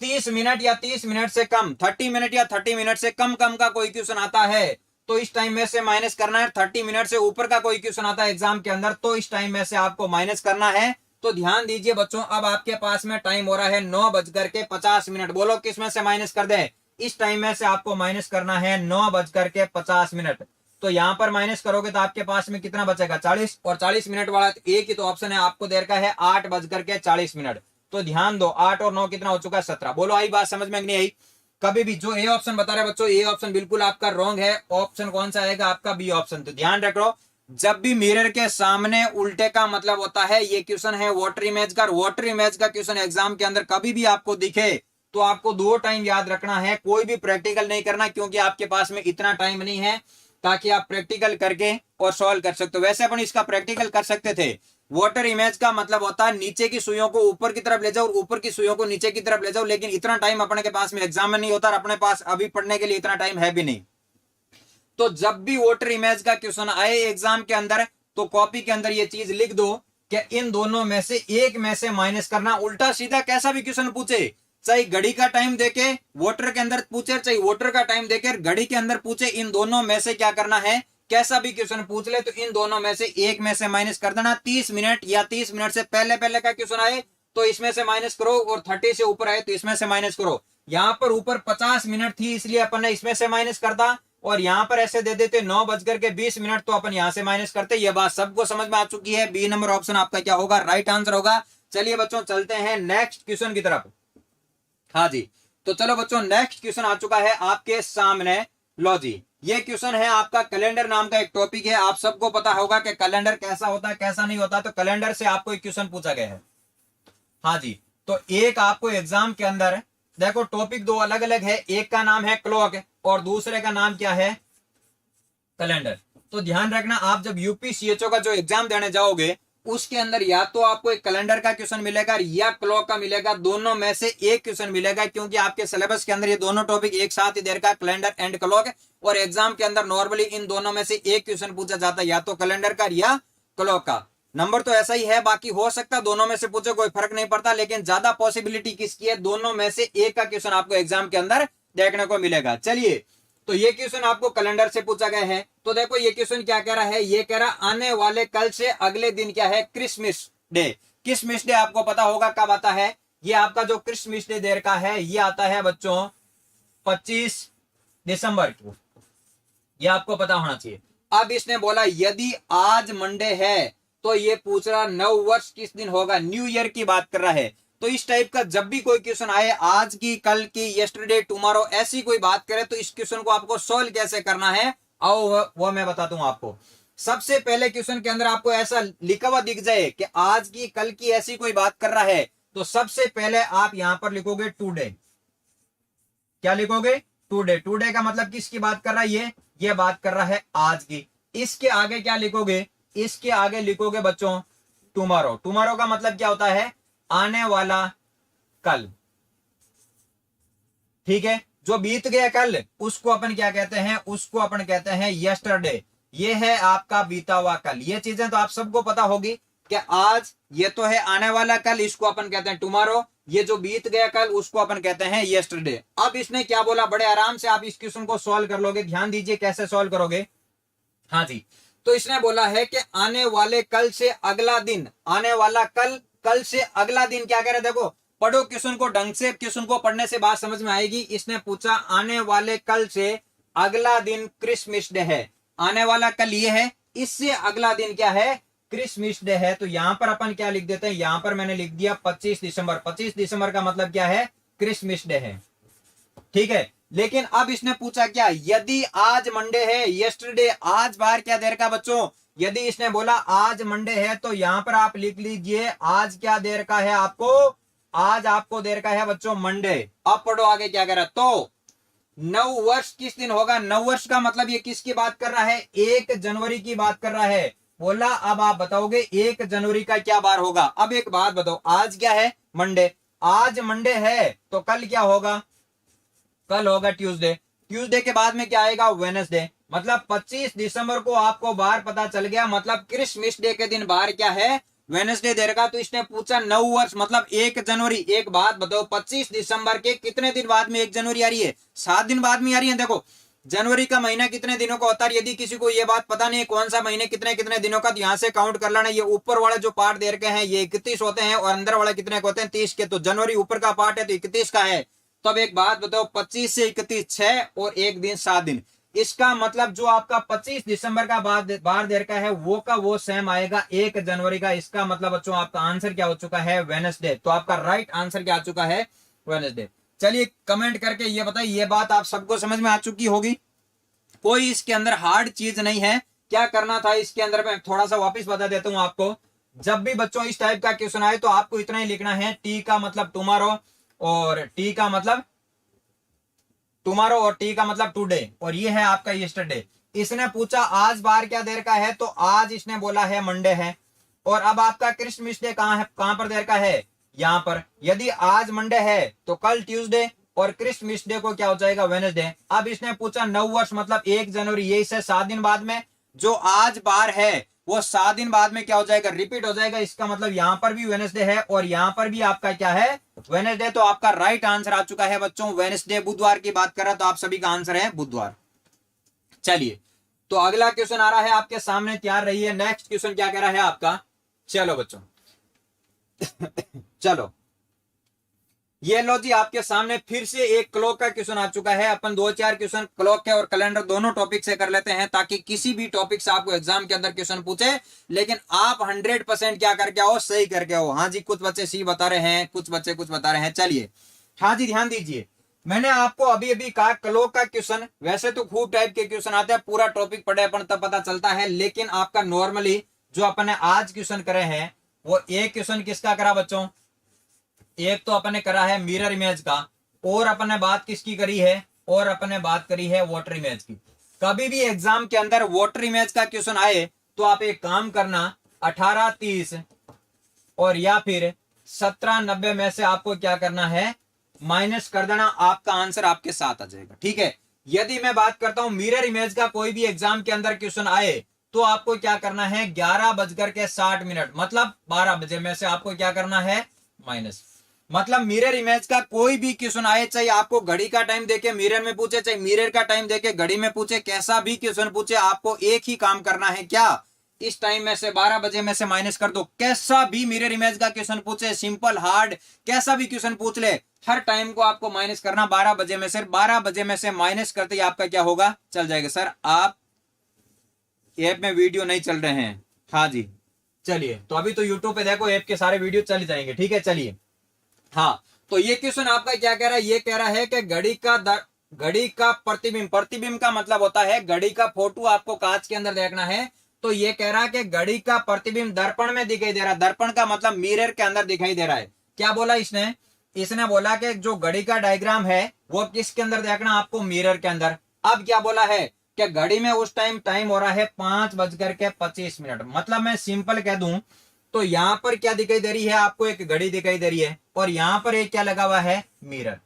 30 मिनट या 30 मिनट से कम, 30 मिनट या 30 मिनट से कम का कोई क्वेश्चन आता है तो इस टाइम में से माइनस करना है। 30 मिनट से ऊपर का कोई क्वेश्चन आता है एग्जाम के अंदर तो इस टाइम में से आपको माइनस करना है। तो ध्यान दीजिए बच्चों, अब आपके पास में टाइम हो रहा है 9:50। बोलो किस में से माइनस कर दे, इस टाइम में से आपको माइनस करना है 9:50। तो यहाँ पर माइनस करोगे तो आपके पास में कितना बचेगा, 40, और 40 मिनट वाला एक ही तो ऑप्शन है, आपको देर का है 8:40। तो ध्यान दो, 8 और 9 कितना हो चुका है, 17। बोलो आई बात समझ में नहीं आई। कभी भी जो ए ऑप्शन बता रहे बच्चों, ए ऑप्शन बिल्कुल आपका रॉन्ग है। ऑप्शन कौन सा आएगा, आपका बी ऑप्शन। तो ध्यान रख लो, जब भी मिरर के सामने उल्टे का मतलब होता है, ये क्वेश्चन है वाटर इमेज का। वाटर इमेज का क्वेश्चन एग्जाम के अंदर कभी भी आपको दिखे तो आपको 2 टाइम याद रखना है, कोई भी प्रैक्टिकल नहीं करना, क्योंकि आपके पास में इतना टाइम नहीं है ताकि आप प्रैक्टिकल करके और सॉल्व कर सकते हो। वैसे अपन इसका प्रैक्टिकल कर सकते थे। वाटर इमेज का मतलब होता है नीचे की सुइयों को ऊपर की तरफ ले जाओ और ऊपर की सुइयों को नीचे की तरफ ले जाओ, लेकिन इतना टाइम अपने के पास में एग्जाम में नहीं होता और अपने पास अभी पढ़ने के लिए इतना टाइम है भी नहीं। तो जब भी वाटर इमेज का क्वेश्चन आए एग्जाम के अंदर तो कॉपी के अंदर ये चीज लिख दो कि इन दोनों में से एक में से माइनस करना। उल्टा सीधा कैसा भी क्वेश्चन पूछे, चाहे घड़ी का टाइम देके वाटर के अंदर पूछे, चाहे वाटर का टाइम देके घड़ी के अंदर पूछे, इन दोनों में से क्या करना है, कैसा भी क्वेश्चन पूछ ले तो इन दोनों में से एक में से माइनस कर देना। 30 मिनट या 30 मिनट से पहले पहले का क्वेश्चन आए तो इसमें से माइनस करो, और 30 से ऊपर आए तो इसमें से माइनस करो। यहाँ पर ऊपर 50 मिनट थी इसलिए अपन ने इसमें से माइनस कर दा, और यहाँ पर ऐसे दे देते 9:20 तो अपन यहाँ से माइनस करते। ये बात सबको समझ में आ चुकी है। बी नंबर ऑप्शन आपका क्या होगा, राइट आंसर होगा। चलिए बच्चों चलते हैं नेक्स्ट क्वेश्चन की तरफ। हाँ जी, तो चलो बच्चों नेक्स्ट क्वेश्चन आ चुका है आपके सामने। लो जी, ये क्वेश्चन है आपका कैलेंडर नाम का एक टॉपिक है। आप सबको पता होगा कि कैलेंडर कैसा होता है कैसा नहीं होता, तो कैलेंडर से आपको एक क्वेश्चन पूछा गया है। हाँ जी, तो एक आपको एग्जाम के अंदर देखो टॉपिक 2 अलग अलग है, एक का नाम है क्लॉक और दूसरे का नाम क्या है, कैलेंडर। तो ध्यान रखना, आप जब यूपीसीएचओ का जो एग्जाम देने जाओगे उसके अंदर या तो आपको एक कैलेंडर का क्वेश्चन मिलेगा या क्लॉक का मिलेगा, दोनों में से एक क्वेश्चन मिलेगा, क्योंकि आपके सिलेबस के अंदर ये दोनों टॉपिक एक साथ ही देर का, कैलेंडर एंड क्लॉक। और एग्जाम के अंदर नॉर्मली इन दोनों में से एक क्वेश्चन पूछा जाता है, या तो कैलेंडर का या क्लॉक का। नंबर तो ऐसा ही है, बाकी हो सकता है दोनों में से पूछे, कोई फर्क नहीं पड़ता, लेकिन ज्यादा पॉसिबिलिटी किसकी है, दोनों में से एक का क्वेश्चन आपको एग्जाम के अंदर देखने को मिलेगा। चलिए, तो ये क्वेश्चन आपको कैलेंडर से पूछा गया है। तो देखो ये क्वेश्चन क्या कह रहा है, ये कह रहा आने वाले कल से अगले दिन क्या है, क्रिसमस डे। क्रिसमस डे आपको पता होगा कब आता है, ये आपका जो क्रिसमस डे देर का है ये आता है बच्चों 25 दिसंबर को, ये आपको पता होना चाहिए। अब इसने बोला यदि आज मंडे है तो ये पूछ रहा नव वर्ष किस दिन होगा, न्यू ईयर की बात कर रहा है। तो इस टाइप का जब भी कोई क्वेश्चन आए, आज की, कल की, यस्टरडे, टुमारो, ऐसी कोई बात करे तो इस क्वेश्चन को आपको सोल्व कैसे करना है, आओ वो मैं बताता हूं आपको। सबसे पहले क्वेश्चन के अंदर आपको ऐसा लिखा हुआ दिख जाए कि आज की, कल की ऐसी कोई बात कर रहा है, तो सबसे पहले आप यहां पर लिखोगे टुडे। क्या लिखोगे, टुडे। टुडे का मतलब किसकी बात कर रहा है, ये बात कर रहा है आज की। इसके आगे क्या लिखोगे, इसके आगे लिखोगे बच्चों टुमारो। टुमारो का मतलब क्या होता है, आने वाला कल। ठीक है, जो बीत गया कल उसको अपन क्या कहते हैं, उसको अपन कहते हैं यस्टरडे। ये है आपका बीता हुआ कल। ये चीजें तो आप सबको पता होगी कि आज ये तो है आने वाला कल, इसको अपन कहते हैं टुमारो। ये जो बीत गया कल उसको अपन कहते हैं यस्टरडे। अब इसने क्या बोला, बड़े आराम से आप इस क्वेश्चन को सॉल्व कर लोगे। ध्यान दीजिए कैसे सॉल्व करोगे। हाँ जी, तो इसने बोला है कि आने वाले कल से अगला दिन, आने वाला कल, कल से अगला दिन क्या कह रहे, देखो पढ़ो क्वेश्चन को ढंग से, क्वेश्चन को पढ़ने से बात समझ में आएगी। इसने पूछा आने वाले कल से अगला दिन क्रिसमस डे है। आने वाला कल ये है, इससे अगला दिन क्या है, क्रिसमस डे है। तो यहां पर अपन क्या लिख देते हैं, यहां पर मैंने लिख दिया 25 दिसंबर। 25 दिसंबर का मतलब क्या है, क्रिसमस डे है। ठीक है, लेकिन अब इसने पूछा क्या, यदि आज मंडे है, यस्टरडे, आज बार क्या देर का बच्चों, यदि इसने बोला आज मंडे है तो यहां पर आप लिख लीजिए आज क्या देर का है आपको, आज आपको देर का है बच्चों मंडे। अब पढ़ो आगे क्या कह रहा, तो नव वर्ष किस दिन होगा। नव वर्ष का मतलब ये किसकी बात कर रहा है, 1 जनवरी की बात कर रहा है। बोला अब आप बताओगे 1 जनवरी का क्या बार होगा। अब एक बात बताओ, आज क्या है, मंडे। आज मंडे है तो कल क्या होगा, कल होगा ट्यूसडे। ट्यूसडे के बाद में क्या आएगा, वेडनेसडे। मतलब 25 दिसंबर को आपको बार पता चल गया, मतलब क्रिसमस डे के दिन बार क्या है, वेडनेसडे दे रखा। तो इसने पूछा 9 वर्ष मतलब 1 जनवरी। एक बात बताओ, 25 दिसंबर के कितने दिन बाद में 1 जनवरी आ रही है, 7 दिन बाद में आ रही है। देखो जनवरी का महीना कितने दिनों का होता है, यदि किसी को ये बात पता नहीं है कौन सा महीने कितने कितने दिनों का, तो यहाँ से काउंट कर लेना। ये ऊपर वाले जो पार्ट दे रखे हैं ये 31 होते हैं और अंदर वाले कितने होते हैं, 30 के। तो जनवरी ऊपर का पार्ट है तो 31 का है। तो अब एक बात बताओ, 25 से 31 6 और 1 दिन 7 दिन। इसका मतलब जो आपका 25 दिसंबर का बार देर का है वो का वो सेम आएगा 1 जनवरी का। इसका मतलब बच्चों आपका आंसर क्या हो चुका है, वेडनेसडे। तो आपका राइट आंसर क्या आ चुका है, वेडनेसडे। चलिए कमेंट करके ये बताइए, ये बात आप सबको समझ में आ चुकी होगी। कोई इसके अंदर हार्ड चीज नहीं है, क्या करना था इसके अंदर, मैं थोड़ा सा वापस बता देता हूं आपको। जब भी बच्चों इस टाइप का क्वेश्चन आए तो आपको इतना ही लिखना है, टी का मतलब टुमारो और टी का मतलब टुमारो और टी का मतलब टुडे, और ये है आपका यस्टरडे। इसने पूछा आज बार क्या देर का है, तो आज इसने बोला है मंडे है। और अब आपका क्रिसमस डे कहाँ है, कहां पर देर का है, यहां पर। यदि आज मंडे है तो कल ट्यूसडे, और क्रिसमस डे को क्या हो जाएगा, वेनसडे। अब इसने पूछा 9 वर्ष मतलब 1 जनवरी, ये इससे 7 दिन बाद में। जो आज बार है वो 7 दिन बाद में क्या हो जाएगा, रिपीट हो जाएगा। इसका मतलब यहां पर भी वेनसडे है और यहां पर भी आपका क्या है, वेनसडे। तो आपका राइट आंसर आ चुका है बच्चों, वेनसडे। बुधवार की बात कर रहा तो आप सभी का आंसर है बुधवार। चलिए, तो अगला क्वेश्चन आ रहा है आपके सामने, तैयार रहिए। नेक्स्ट क्वेश्चन क्या कह रहा है आपका, चलो बच्चों चलो, ये लो जी आपके सामने फिर से एक क्लॉक का क्वेश्चन आ चुका है। अपन 2-4 क्वेश्चन क्लॉक के और कैलेंडर दोनों टॉपिक से कर लेते हैं, ताकि किसी भी टॉपिक से आपको एग्जाम के अंदर क्वेश्चन पूछे लेकिन आप 100% क्या करके आओ, सही करके आओ। हाँ जी, कुछ बच्चे सी बता रहे हैं, कुछ बच्चे कुछ बता रहे हैं। चलिए, हाँ जी ध्यान दीजिए, मैंने आपको अभी अभी कहा क्लॉक का क्वेश्चन। वैसे तो खूब टाइप के क्वेश्चन आते हैं, पूरा टॉपिक पढ़े अपन तब पता चलता है, लेकिन आपका नॉर्मली जो अपन ने आज क्वेश्चन करे हैं, वो एक क्वेश्चन किसका करा बच्चों, एक तो अपन ने करा है मिरर इमेज का, और अपन ने बात किसकी करी है, और अपन ने बात करी है वाटर इमेज की। कभी भी एग्जाम के अंदर वाटर इमेज का क्वेश्चन आए तो आप एक काम करना, 1830 और या फिर 1790 में से आपको क्या करना है, माइनस कर देना, आपका आंसर आपके साथ आ जाएगा। ठीक है। यदि मैं बात करता हूं मिरर इमेज का, कोई भी एग्जाम के अंदर क्वेश्चन आए तो आपको क्या करना है, 11:60 मतलब 12 बजे में से आपको क्या करना है, माइनस। मतलब मिरर इमेज का कोई भी क्वेश्चन आए, चाहे आपको घड़ी का टाइम देके मिरर में पूछे, चाहे मिरर का टाइम देके घड़ी में पूछे, कैसा भी क्वेश्चन पूछे, आपको एक ही काम करना है, क्या, इस टाइम में से 12 बजे में से माइनस कर दो। कैसा भी मिरर इमेज का क्वेश्चन पूछे, सिंपल हार्ड कैसा भी क्वेश्चन पूछ ले, हर टाइम को आपको माइनस करना 12 बजे में से। 12 बजे में से माइनस करते ही आपका क्या होगा, चल जाएगा। सर आप ऐप में वीडियो नहीं चल रहे हैं, हाँ जी चलिए, तो अभी तो यूट्यूब पे देखो ऐप के सारे वीडियो चल जाएंगे। ठीक है, चलिए। हाँ, तो ये क्वेश्चन आपका क्या कह रहा है, ये कह रहा है कि घड़ी का प्रतिबिंब, प्रतिबिंब का मतलब होता है घड़ी का फोटो आपको कांच के अंदर देखना है। तो ये कह रहा है कि घड़ी का प्रतिबिंब दर्पण में दिखाई दे रहा है। दर्पण का मतलब मिरर के अंदर दिखाई दे रहा है। क्या बोला इसने, इसने बोला कि जो घड़ी का डायग्राम है वो किसके अंदर देखना, आपको मिरर के अंदर। अब क्या बोला है कि घड़ी में उस टाइम हो रहा है 5:25। मतलब मैं सिंपल कह दूं तो यहां पर क्या दिखाई दे रही है, आपको एक घड़ी दिखाई दे रही है, और यहां पर एक क्या लगा हुआ है, मिरर।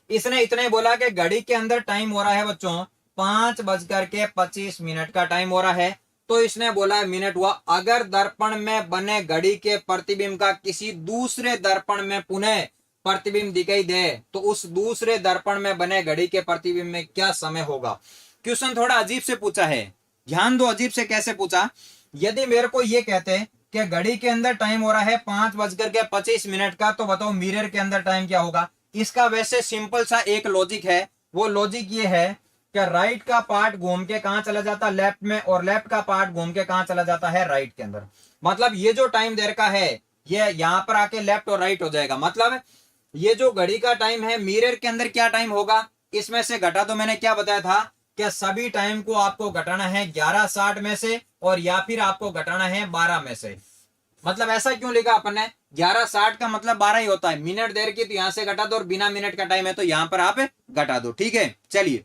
इसने इतना ही बोला कि घड़ी के अंदर टाइम हो रहा है बच्चों 5:25 का टाइम हो रहा है। तो इसने बोला है मिनट हुआ। अगर दर्पण में बने घड़ी के प्रतिबिंब का किसी दूसरे दर्पण में पुनः प्रतिबिंब दिखाई दे तो उस दूसरे दर्पण में बने घड़ी के प्रतिबिंब में क्या समय होगा। क्वेश्चन थोड़ा अजीब से पूछा है, ध्यान दो अजीब से कैसे पूछा। यदि मेरे को ये कहते कि घड़ी के अंदर टाइम हो रहा है 5:25 का, तो बताओ मिरर के अंदर टाइम क्या होगा। इसका वैसे सिंपल सा एक लॉजिक है, वो लॉजिक ये है कि राइट का पार्ट घूम के कहां चला जाता है, लेफ्ट में, और लेफ्ट का पार्ट घूम के कहां चला जाता है, राइट के अंदर। मतलब ये जो टाइम देर का है ये यहां पर आके लेफ्ट और राइट हो जाएगा। मतलब ये जो घड़ी का टाइम है मिरर के अंदर क्या टाइम होगा, इसमें से घटा दो। मैंने क्या बताया था कि सभी टाइम को आपको घटाना है 11:60 में से, और या फिर आपको घटाना है 12 में से। मतलब ऐसा क्यों लिखा अपन ने, 11:60 का मतलब 12 ही होता है। मिनट देर की तो यहां से घटा दो, और बिना मिनट का टाइम है तो यहां पर आप घटा दो। ठीक है, चलिए।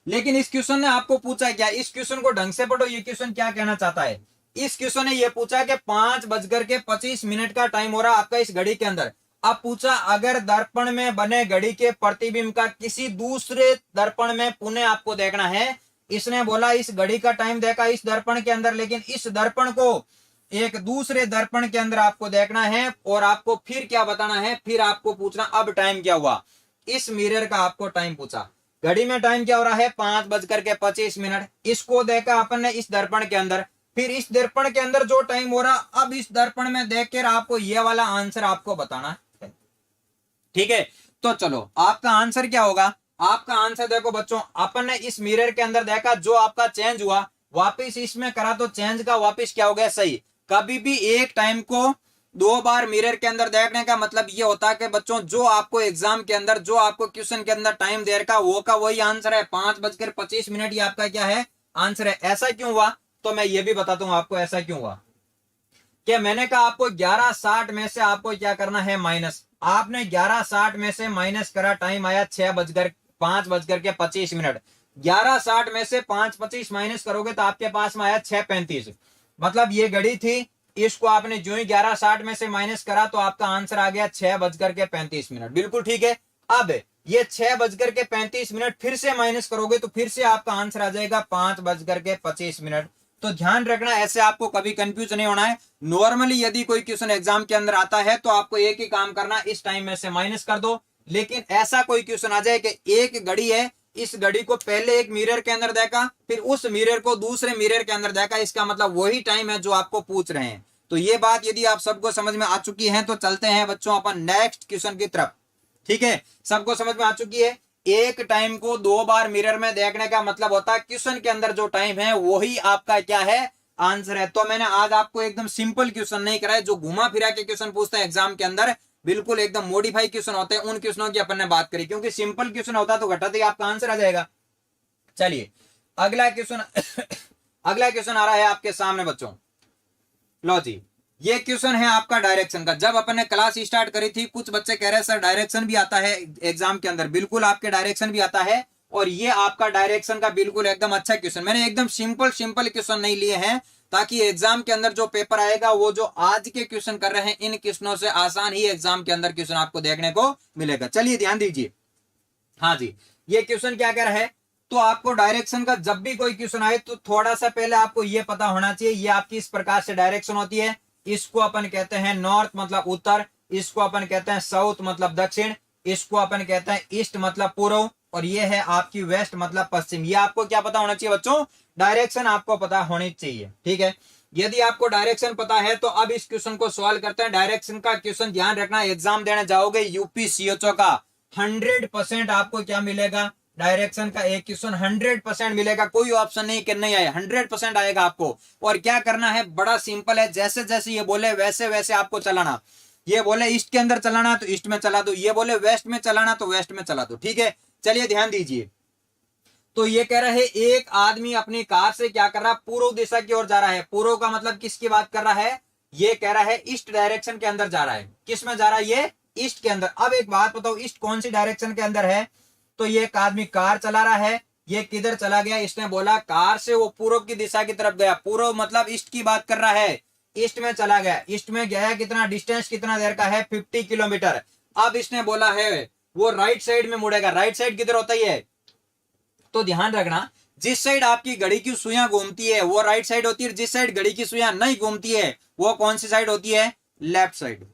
लेकिन इस क्वेश्चन ने आपको पूछा क्या, इस क्वेश्चन को ढंग से पढ़ो, ये क्वेश्चन क्या कहना चाहता है। इस क्वेश्चन ने ये पूछा कि 5:25 का टाइम हो रहा आपका इस घड़ी के अंदर। अब पूछा अगर दर्पण में बने घड़ी के प्रतिबिंब का किसी दूसरे दर्पण में पुनः आपको देखना है। इसने बोला इस घड़ी का टाइम देखा इस दर्पण के अंदर, लेकिन इस दर्पण को एक दूसरे दर्पण के अंदर आपको देखना है, और आपको फिर क्या बताना है, फिर आपको पूछना अब टाइम क्या हुआ। इस मिरर का आपको टाइम पूछा, घड़ी में टाइम क्या हो रहा है 5:25। इसको देखा अपन ने इस दर्पण के अंदर, फिर इस दर्पण के अंदर जो टाइम हो रहा, अब इस दर्पण में देखकर आपको ये वाला आंसर आपको बताना है। ठीक है, तो चलो आपका आंसर क्या होगा। आपका आंसर देखो बच्चों, अपन ने इस मिरर के अंदर देखा, जो आपका चेंज हुआ वापिस इसमें करा तो चेंज का वापिस क्या हो गया, सही। कभी भी एक टाइम को 2 बार मिरर के अंदर देखने का मतलब ये होता है कि बच्चों जो आपको एग्जाम के अंदर, जो आपको क्वेश्चन के अंदर टाइम दे रखा वो का वही आंसर है 5:25। ये आपका क्या है, आंसर है। ऐसा क्यों हुआ, तो मैं ये भी बताता हूं आपको ऐसा क्यों हुआ। कि मैंने कहा आपको 11:60 में से आपको क्या करना है माइनस, आपने 11:60 में से माइनस करा, टाइम आया 5:25। 11:60 में से 5:25 माइनस करोगे तो आपके पास में आया 6:35। मतलब ये घड़ी थी, इसको आपने जो ही 11:60 में से माइनस करा तो आपका आंसर आ गया 6:35। बिल्कुल ठीक है। अब ये 6:35 फिर से माइनस करोगे तो फिर से आपका आंसर आ जाएगा 5:25। तो ध्यान रखना, ऐसे आपको कभी कंफ्यूज नहीं होना है। नॉर्मली यदि कोई क्वेश्चन एग्जाम के अंदर आता है तो आपको एक ही काम करना, इस टाइम में से माइनस कर दो। लेकिन ऐसा कोई क्वेश्चन आ जाए कि एक घड़ी है, इस घड़ी को पहले एक मिरर के अंदर देखा, फिर उस मिरर को दूसरे मिरर के अंदर देखा, इसका मतलब वही टाइम है जो आपको पूछ रहे हैं। तो ये बात यदि आप सबको समझ में आ चुकी है तो चलते हैं बच्चों अपन नेक्स्ट क्वेश्चन की तरफ। ठीक है, सबको समझ में आ चुकी है। एक टाइम को 2 बार मिरर में देखने का मतलब होता है क्वेश्चन के अंदर जो टाइम है वही आपका क्या है, आंसर है। तो मैंने आज आपको एकदम सिंपल क्वेश्चन नहीं कराया, जो घुमा फिरा के क्वेश्चन पूछते हैं एग्जाम के अंदर, बिल्कुल एकदम मॉडिफाई क्वेश्चन होते हैं, उन क्वेश्चनों की अपन ने बात करी। क्योंकि सिंपल क्वेश्चन होता तो घटाते ही आपका आंसर आ जाएगा। चलिए अगला क्वेश्चन अगला क्वेश्चन आ रहा है आपके सामने बच्चों। लो जी, ये क्वेश्चन है आपका डायरेक्शन का। जब अपन ने क्लास स्टार्ट करी थी, कुछ बच्चे कह रहे हैं सर डायरेक्शन भी आता है एग्जाम के अंदर। बिल्कुल आपके डायरेक्शन भी आता है, और ये आपका डायरेक्शन का बिल्कुल एकदम अच्छा क्वेश्चन। मैंने एकदम सिंपल क्वेश्चन नहीं लिए हैं, ताकि एग्जाम के अंदर जो पेपर आएगा वो जो आज के क्वेश्चन कर रहे हैं इन क्वेश्चनों से आसान ही एग्जाम के अंदर क्वेश्चन आपको देखने को मिलेगा। चलिए ध्यान दीजिए। हाँ जी, ये क्वेश्चन क्या कह रहा है, तो आपको डायरेक्शन का जब भी कोई क्वेश्चन आए तो थोड़ा सा पहले आपको ये पता होना चाहिए, ये आपकी इस प्रकार से डायरेक्शन होती है। इसको अपन कहते हैं नॉर्थ मतलब उत्तर, इसको अपन कहते हैं साउथ मतलब दक्षिण, इसको अपन कहते हैं ईस्ट मतलब पूर्व, और ये है आपकी वेस्ट मतलब पश्चिम। ये आपको क्या पता होना चाहिए बच्चों, डायरेक्शन आपको पता होनी चाहिए। ठीक है, यदि आपको डायरेक्शन पता है तो अब इस क्वेश्चन को सॉल्व करते हैं। डायरेक्शन का क्वेश्चन ध्यान रखना, एग्जाम देने जाओगे यूपी सीएचओ का 100% आपको क्या मिलेगा, डायरेक्शन का एक क्वेश्चन 100% मिलेगा। कोई ऑप्शन नहीं कि नहीं आया, 100% आएगा आपको। और क्या करना है, बड़ा सिंपल है, जैसे जैसे ये बोले वैसे वैसे आपको चलाना। ये बोले ईस्ट के अंदर चलाना तो ईस्ट में चला दो, ये बोले वेस्ट में चलाना तो वेस्ट में चला दो। ठीक है, चलिए ध्यान दीजिए। तो ये कह रहा है एक आदमी अपनी कार से क्या कर रहा है, पूर्व दिशा की ओर जा रहा है। पूर्व का मतलब किसकी बात कर रहा है, ये कह रहा है ईस्ट डायरेक्शन के अंदर जा रहा है। किस में जा रहा है, ये ईस्ट के अंदर। अब एक बात बताओ, ईस्ट कौन सी डायरेक्शन के अंदर है, तो ये एक आदमी कार चला रहा है, ये किधर चला गया, इसने बोला कार से वो पूर्व की दिशा की तरफ गया। पूर्व मतलब ईस्ट की बात कर रहा है, ईस्ट में चला गया। ईस्ट में गया कितना, डिस्टेंस कितना देर का है, 50 किलोमीटर। अब इसने बोला है वो राइट साइड में मुड़ेगा। राइट साइड किधर होता है, तो ध्यान रखना, जिस साइड आपकी घड़ी की सुइयां घूमती है वो राइट साइड होती है, जिस साइड घड़ी की सुइयां नहीं घूमती है वो कौन सी साइड होती है, लेफ्ट साइड।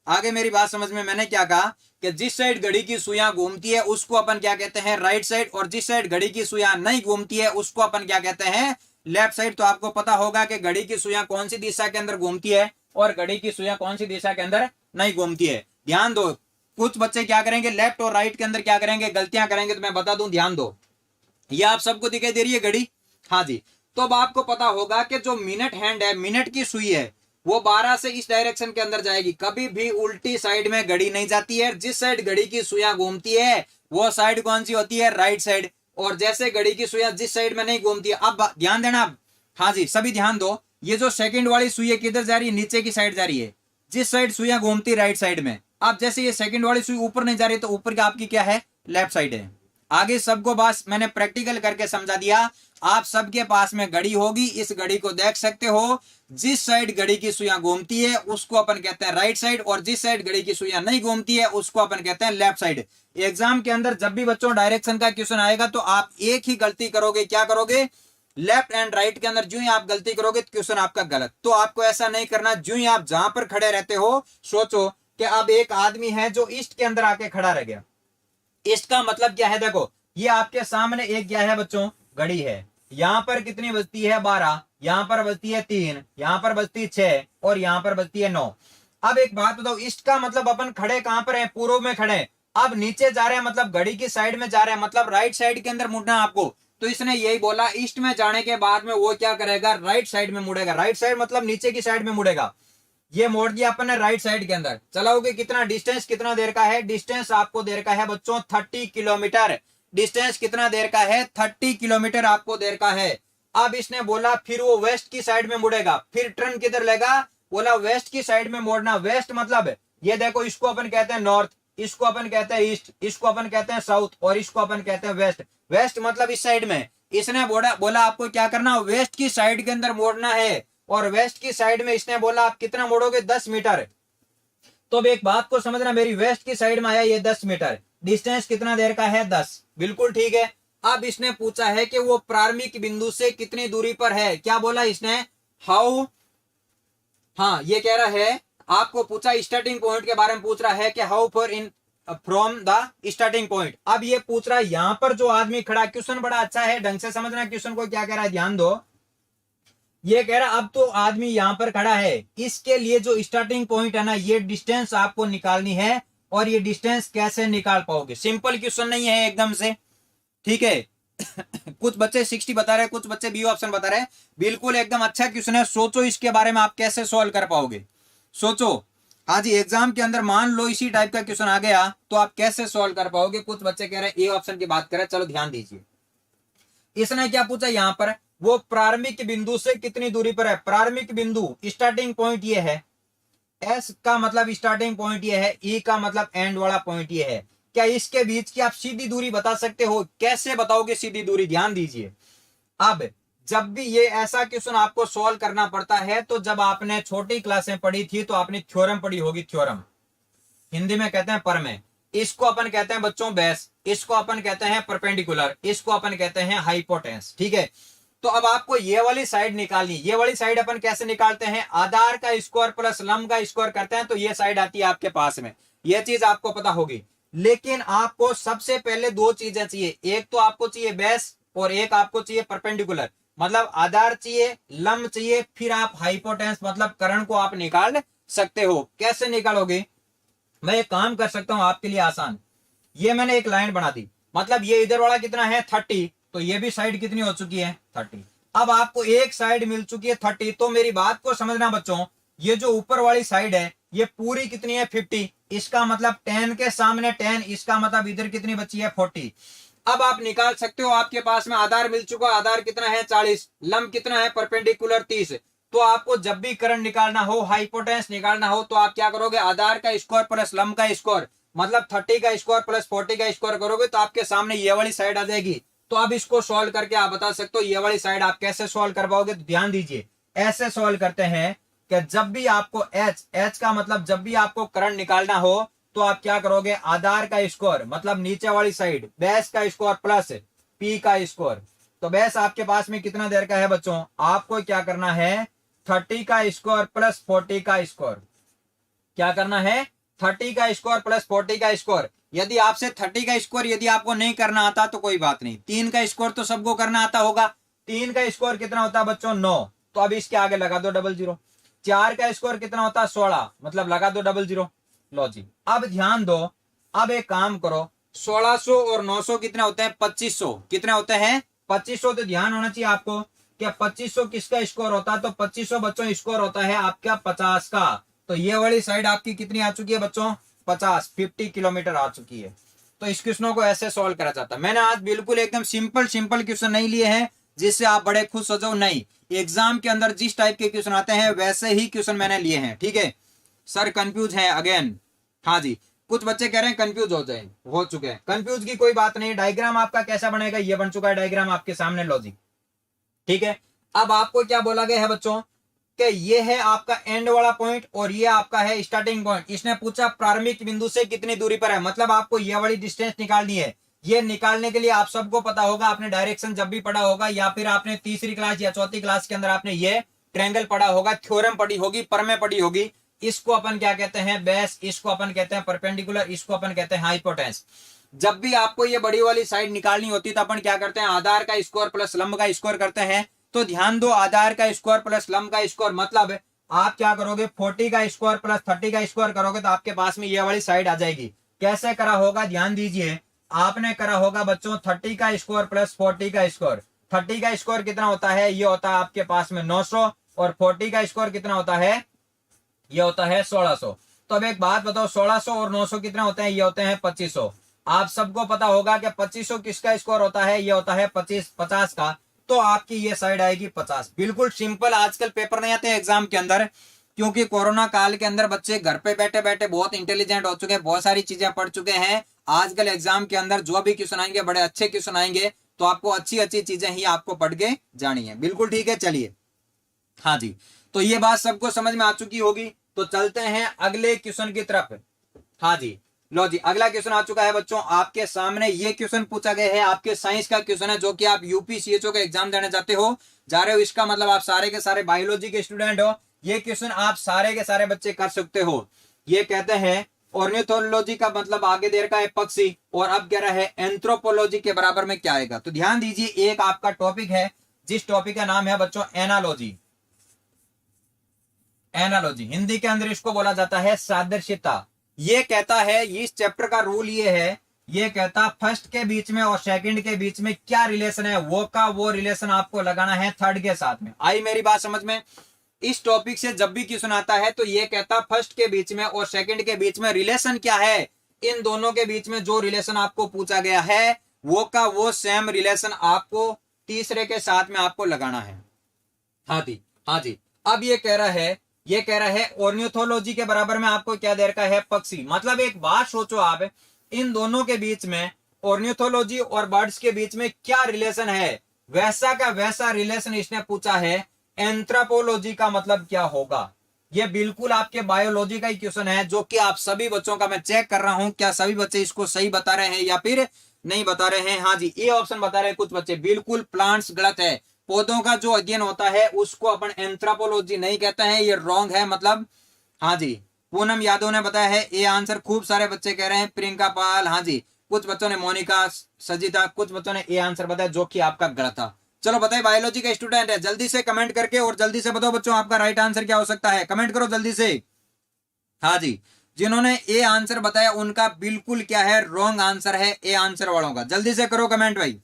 आगे मेरी बात समझ में, मैंने क्या कहा कि जिस साइड घड़ी की सुइयां घूमती है उसको अपन क्या कहते हैं, राइट साइड, और जिस साइड घड़ी की सुइयां नहीं घूमती है उसको अपन क्या कहते हैं, लेफ्ट साइड। तो आपको पता होगा कि घड़ी की सुइयां कौन सी दिशा के अंदर घूमती है और घड़ी की सुइयां कौन सी दिशा के अंदर नहीं घूमती है। ध्यान दो, कुछ बच्चे क्या करेंगे, लेफ्ट और राइट के अंदर क्या करेंगे, गलतियां करेंगे, तो मैं बता दूं, ध्यान दो। ये आप सबको दिखाई दे रही है घड़ी, हाँ जी। तो अब आपको पता होगा कि जो मिनट हैंड है, मिनट की सुई है, वो 12 से इस डायरेक्शन के अंदर जाएगी। कभी भी उल्टी साइड में घड़ी नहीं जाती है। जिस साइड घड़ी की सुइयां घूमती है वो साइड कौन सी होती है, राइट साइड। और जैसे घड़ी की सुइयां जिस साइड में नहीं घूमती है, अब ध्यान देना, हाँ जी सभी ध्यान दो। ये जो सेकंड वाली सुई है किधर जा रही है, नीचे की साइड जा रही है। जिस साइड सुइयां घूमती राइट साइड में, अब जैसे ये सेकंड वाली सुई ऊपर नहीं जा रही तो ऊपर की आपकी क्या है, लेफ्ट साइड है। आगे सबको बस मैंने प्रैक्टिकल करके समझा दिया। आप सबके पास में घड़ी होगी, इस घड़ी को देख सकते हो। जिस साइड घड़ी की सुइयां घूमती है उसको अपन कहते हैं राइट साइड, और जिस साइड घड़ी की सुइयां नहीं घूमती है उसको अपन कहते हैं लेफ्ट साइड। एग्जाम के अंदर जब भी बच्चों डायरेक्शन का क्वेश्चन आएगा तो आप एक ही गलती करोगे, क्या करोगे, लेफ्ट एंड राइट के अंदर जो ही आप गलती करोगे तो क्वेश्चन आपका गलत। तो आपको ऐसा नहीं करना। जो ही आप जहां पर खड़े रहते हो सोचो कि अब एक आदमी है जो ईस्ट के अंदर आके खड़ा रह गया। ईस्ट का मतलब क्या है, देखो ये आपके सामने एक क्या है बच्चों, घड़ी है। यहाँ पर कितनी बजती है, 12, यहाँ पर बजती है 3, यहाँ पर बजती है 6, और यहाँ पर बजती है 9। अब एक बात बताओ, ईस्ट का मतलब अपन खड़े कहां पर हैं, पूर्व में खड़े। अब नीचे जा रहे हैं मतलब घड़ी की साइड में जा रहे हैं, मतलब राइट साइड के अंदर मुड़ना आपको। तो इसने यही बोला, ईस्ट में जाने के बाद में वो क्या करेगा, राइट साइड में मुड़ेगा। राइट साइड मतलब नीचे की साइड में मुड़ेगा। ये मोड़ दिया अपन ने राइट साइड के अंदर। चलाओगे कितना, डिस्टेंस कितना देर का है, डिस्टेंस आपको देर का है बच्चों 30 किलोमीटर। डिस्टेंस कितना देर का है, 30 किलोमीटर आपको देर का है। अब इसने बोला फिर वो वेस्ट की साइड में मुड़ेगा, फिर टर्न किधर लेगा, बोला वेस्ट की साइड में मोड़ना। वेस्ट मतलब ये देखो, इसको अपन कहते हैं नॉर्थ, इसको अपन कहते हैं ईस्ट, इसको अपन कहते हैं साउथ, और इसको अपन कहते हैं वेस्ट। वेस्ट मतलब इस साइड में। इसने बोला आपको क्या करना, वेस्ट की साइड के अंदर मोड़ना है, और वेस्ट की साइड में इसने बोला आप कितना मोड़ोगे, 10 मीटर। तो अब एक बात को समझना, मेरी वेस्ट की साइड में आया ये 10 मीटर, डिस्टेंस कितना देर का है, 10, बिल्कुल ठीक है। अब इसने पूछा है कि वो प्रारंभिक बिंदु से कितनी दूरी पर है। क्या बोला इसने, हाउ, हाँ ये कह रहा है, आपको पूछा स्टार्टिंग पॉइंट के बारे में पूछ रहा है कि how for in from the starting point. अब ये पूछ रहा है यहां पर जो आदमी खड़ा, क्वेश्चन बड़ा अच्छा है, ढंग से समझना क्वेश्चन को क्या कह रहा है, ध्यान दो। ये कह रहा अब तो आदमी यहां पर खड़ा है, इसके लिए जो स्टार्टिंग पॉइंट है ना, ये डिस्टेंस आपको निकालनी है, और ये डिस्टेंस कैसे निकाल पाओगे, सिंपल क्वेश्चन नहीं है एकदम से, ठीक है। कुछ बच्चे 60 बता रहे हैं, कुछ बच्चे बी ऑप्शन बता रहे हैं, बिल्कुल एकदम अच्छा क्वेश्चन है। सोचो इसके बारे में आप कैसे सॉल्व कर पाओगे, सोचो। हाँ जी, एग्जाम के अंदर मान लो इसी टाइप का क्वेश्चन आ गया तो आप कैसे सॉल्व कर पाओगे। कुछ बच्चे कह रहे हैं ए ऑप्शन की बात करें, चलो ध्यान दीजिए। इसने क्या पूछा यहां पर, वो प्रारंभिक बिंदु से कितनी दूरी पर है। प्रारंभिक बिंदु स्टार्टिंग पॉइंट ये है, एस का मतलब स्टार्टिंग पॉइंट ये है, ई का मतलब एंड वाला पॉइंट ये है। क्या इसके बीच की आप सीधी दूरी बता सकते हो, कैसे बताओगे सीधी दूरी, ध्यान दीजिए। अब जब भी ये ऐसा क्वेश्चन आपको सॉल्व करना पड़ता है, तो जब आपने छोटी क्लासें पढ़ी थी तो आपने थ्योरम पढ़ी होगी, थ्योरम हिंदी में कहते हैं परमेय, इसको अपन कहते हैं बच्चों बेस, इसको अपन कहते हैं परपेंडिकुलर, इसको अपन कहते हैं हाइपोटेन्स, ठीक है। तो अब आपको ये वाली साइड निकालनी, ये वाली साइड अपन कैसे निकालते हैं, आधार का स्क्वायर प्लस लंब का स्क्वायर करते हैं, तो ये साइड आती है आपके पास में, ये चीज आपको पता होगी। लेकिन आपको सबसे पहले दो चीजें चाहिए, एक तो आपको चाहिए बेस और एक आपको चाहिए परपेंडिकुलर, मतलब आधार चाहिए, लंब चाहिए, फिर आप हाइपोटेन्स मतलब कर्ण को आप निकाल सकते हो। कैसे निकालोगे, मैं एक काम कर सकता हूं आपके लिए आसान, ये मैंने एक लाइन बना दी, मतलब ये इधर वाला कितना है 30, तो ये भी साइड कितनी हो चुकी है 30। अब आपको एक साइड मिल चुकी है 30, तो मेरी बात को समझना बच्चों, ये जो ऊपर वाली साइड है ये पूरी कितनी है 50, इसका मतलब 10 के सामने 10, इसका मतलब इधर कितनी बची है 40। अब आप निकाल सकते हो, आपके पास में आधार मिल चुका, आधार कितना है 40, लंब कितना है परपेंडिकुलर 30। तो आपको जब भी कर्ण निकालना हो, हाइपोटेन्स निकालना हो, तो आप क्या करोगे, आधार का स्क्वायर प्लस लंब का स्क्वायर, मतलब 30 का स्क्वायर प्लस 40 का स्क्वायर करोगे तो आपके सामने ये वाली साइड आ जाएगी। तो अब इसको सॉल्व करके आप बता सकते हो ये वाली साइड आप कैसे सॉल्व कर पाओगे। तो ध्यान दीजिए, ऐसे सॉल्व करते हैं कि जब भी आपको एच का मतलब जब भी आपको कर्ण निकालना हो तो आप क्या करोगे, आधार का स्क्वायर मतलब नीचे वाली साइड, बेस का स्क्वायर प्लस पी का स्क्वायर। तो बेस आपके पास में कितना देर का है बच्चों, आपको क्या करना है 30 का स्क्वायर प्लस 40 का स्क्वायर, क्या करना है 30 का स्क्वायर प्लस 40 का स्क्वायर। यदि आपसे 30 का स्क्वायर यदि आपको नहीं करना आता तो कोई बात नहीं, 3 का स्क्वायर तो सबको करना आता होगा। 3 का स्क्वायर कितना होता है बच्चों 9, तो अब इसके आगे लगा दो 00। 4 का स्क्वायर कितना होता है 16, मतलब लगा दो 00। लो जी, अब ध्यान दो, अब एक काम करो, 1600 और 900 कितने होते हैं 2500, कितने होते हैं 2500। तो ध्यान होना चाहिए आपको कि 2500 किसका स्क्वायर होता है, तो 2500 बच्चों स्क्वायर होता है आपका 50 का। तो ये वाली साइड आपकी कितनी आ चुकी है बच्चों 50 किलोमीटर आ चुकी है। तो इस क्वेश्चनों को ऐसे सॉल्व करा जाता है। मैंने आज बिल्कुल एकदम सिंपल क्वेश्चन नहीं लिए हैं जिससे आप बड़े खुश हो जाओ, नहीं, एग्जाम के अंदर जिस टाइप के क्वेश्चन आते हैं वैसे ही क्वेश्चन मैंने लिए हैं, ठीक है। सर कंफ्यूज है अगेन, हाँ जी, कुछ बच्चे कह रहे हैं कंफ्यूज हो चुके हैं, कंफ्यूज की कोई बात नहीं। डायग्राम आपका कैसा बनेगा, ये बन चुका है डायग्राम आपके सामने, लॉजिक, ठीक है। अब आपको क्या बोला गया है बच्चों कि ये है आपका एंड वाला पॉइंट और ये आपका है स्टार्टिंग पॉइंट। इसने पूछा प्रारंभिक बिंदु से कितनी दूरी पर है, मतलब आपको ये वाली डिस्टेंस निकालनी है। ये निकालने के लिए आप सबको पता होगा, आपने डायरेक्शन जब भी पढ़ा होगा या फिर आपने तीसरी क्लास या चौथी क्लास के अंदर आपने ये ट्रायंगल पढ़ा होगा, थ्योरम पढ़ी होगी, परमेय पढ़ी होगी। इसको अपन क्या कहते हैं बेस, इसको अपन कहते हैं परपेंडिकुलर, इसको अपन कहते हैं हाइपोटेन्स। जब भी आपको ये बड़ी वाली साइड निकालनी होती है तो अपन क्या करते हैं, आधार का स्क्वायर प्लस लंब का स्क्वायर करते हैं। तो ध्यान दो, आधार का स्क्वायर प्लस लंब का स्क्वायर मतलब आप क्या करोगे 40 का स्क्वायर प्लस 30 का स्क्वायर करोगे तो आपके पास में ये वाली साइड आ जाएगी। कैसे करा होगा ध्यान दीजिए, आपने करा होगा बच्चों 30 का स्क्वायर प्लस 40 का स्क्वायर। 30 का स्क्वायर कितना होता है, ये होता है आपके पास में 900 और 40 का स्क्वायर कितना होता है, ये होता है 1600। तो अब एक बात बताओ, 1600 और 900 कितने होते हैं, ये होते हैं 2500। आप सबको पता होगा कि 2500 किसका स्क्वायर होता है, ये होता है 50 का। तो आपकी ये साइड आएगी 50। बिल्कुल सिंपल। आजकल पेपर नहीं आते एग्जाम के अंदर, क्योंकि कोरोना काल के अंदर बच्चे घर पे बैठे बैठे बहुत इंटेलिजेंट हो चुके हैं, बहुत सारी चीजें पढ़ चुके हैं। आजकल एग्जाम के अंदर जो भी क्वेश्चन आएंगे बड़े अच्छे क्वेश्चन आएंगे, तो आपको अच्छी अच्छी चीजें ही आपको पढ़ के जानी है। बिल्कुल ठीक है, चलिए। हाँ जी, तो ये बात सबको समझ में आ चुकी होगी। तो चलते हैं अगले क्वेश्चन की तरफ। हाँ जी, लो जी, अगला क्वेश्चन आ चुका है बच्चों आपके सामने। ये क्वेश्चन पूछा गया है, आपके साइंस का क्वेश्चन है, जो कि आप यूपीसीएचओ का एग्जाम देने जाते हो जा रहे हो। इसका मतलब आप सारे के सारे बायोलॉजी के स्टूडेंट हो। ये क्वेश्चन आप सारे के सारे बच्चे कर सकते हो। ये कहते हैं ऑर्निथोलॉजी का मतलब आगे दे रखा है पक्षी, और अब कह रहा है एंथ्रोपोलॉजी के बराबर में क्या आएगा। तो ध्यान दीजिए, एक आपका टॉपिक है जिस टॉपिक का नाम है बच्चों एनालॉजी। एनालॉजी हिंदी के अंदर इसको बोला जाता है सादृश्यता। ये कहता है, इस चैप्टर का रूल ये है, ये कहता फर्स्ट के बीच में और सेकंड के बीच में क्या रिलेशन है, वो का वो रिलेशन आपको लगाना है थर्ड के साथ में। आई मेरी बात समझ में। इस टॉपिक से जब भी क्वेश्चन आता है तो ये कहता फर्स्ट के बीच में और सेकंड के बीच में रिलेशन क्या है, इन दोनों के बीच में जो रिलेशन आपको पूछा गया है वो का वो सेम रिलेशन आपको तीसरे के साथ में आपको लगाना है। हाँ जी, हाँ जी। अब ये कह रहा है ऑर्निथोलॉजी के बराबर में आपको क्या दे रखा है, पक्षी। मतलब एक बात सोचो आप, इन दोनों के बीच में ऑर्निथोलॉजी और बर्ड्स के बीच में क्या रिलेशन है, वैसा का वैसा रिलेशन इसने पूछा है। एंथ्रोपोलॉजी का मतलब क्या होगा। ये बिल्कुल आपके बायोलॉजी का ही क्वेश्चन है, जो कि आप सभी बच्चों का मैं चेक कर रहा हूं क्या सभी बच्चे इसको सही बता रहे हैं या फिर नहीं बता रहे हैं। हाँ जी, ए ऑप्शन बता रहे हैं कुछ बच्चे। बिल्कुल प्लांट्स गलत है। पौधों का जो अध्ययन होता है उसको अपन एंथ्रोपोलॉजी नहीं कहते हैं, ये रॉन्ग है मतलब। हाँ जी, पूनम यादव ने बताया है ए आंसर। खूब सारे बच्चे कह रहे हैं, प्रियंका पाल, हाँ जी, कुछ बच्चों ने, मोनिका, सजिता, कुछ बच्चों ने ए आंसर बताया, जो कि आपका गलत था। चलो बताइए, बायोलॉजी का स्टूडेंट है, जल्दी से कमेंट करके और जल्दी से बताओ बच्चों आपका राइट आंसर क्या हो सकता है। कमेंट करो जल्दी से। हाँ जी, जिन्होंने ए आंसर बताया उनका बिल्कुल क्या है, रॉन्ग आंसर है ए आंसर वालों का। जल्दी से करो कमेंट भाई।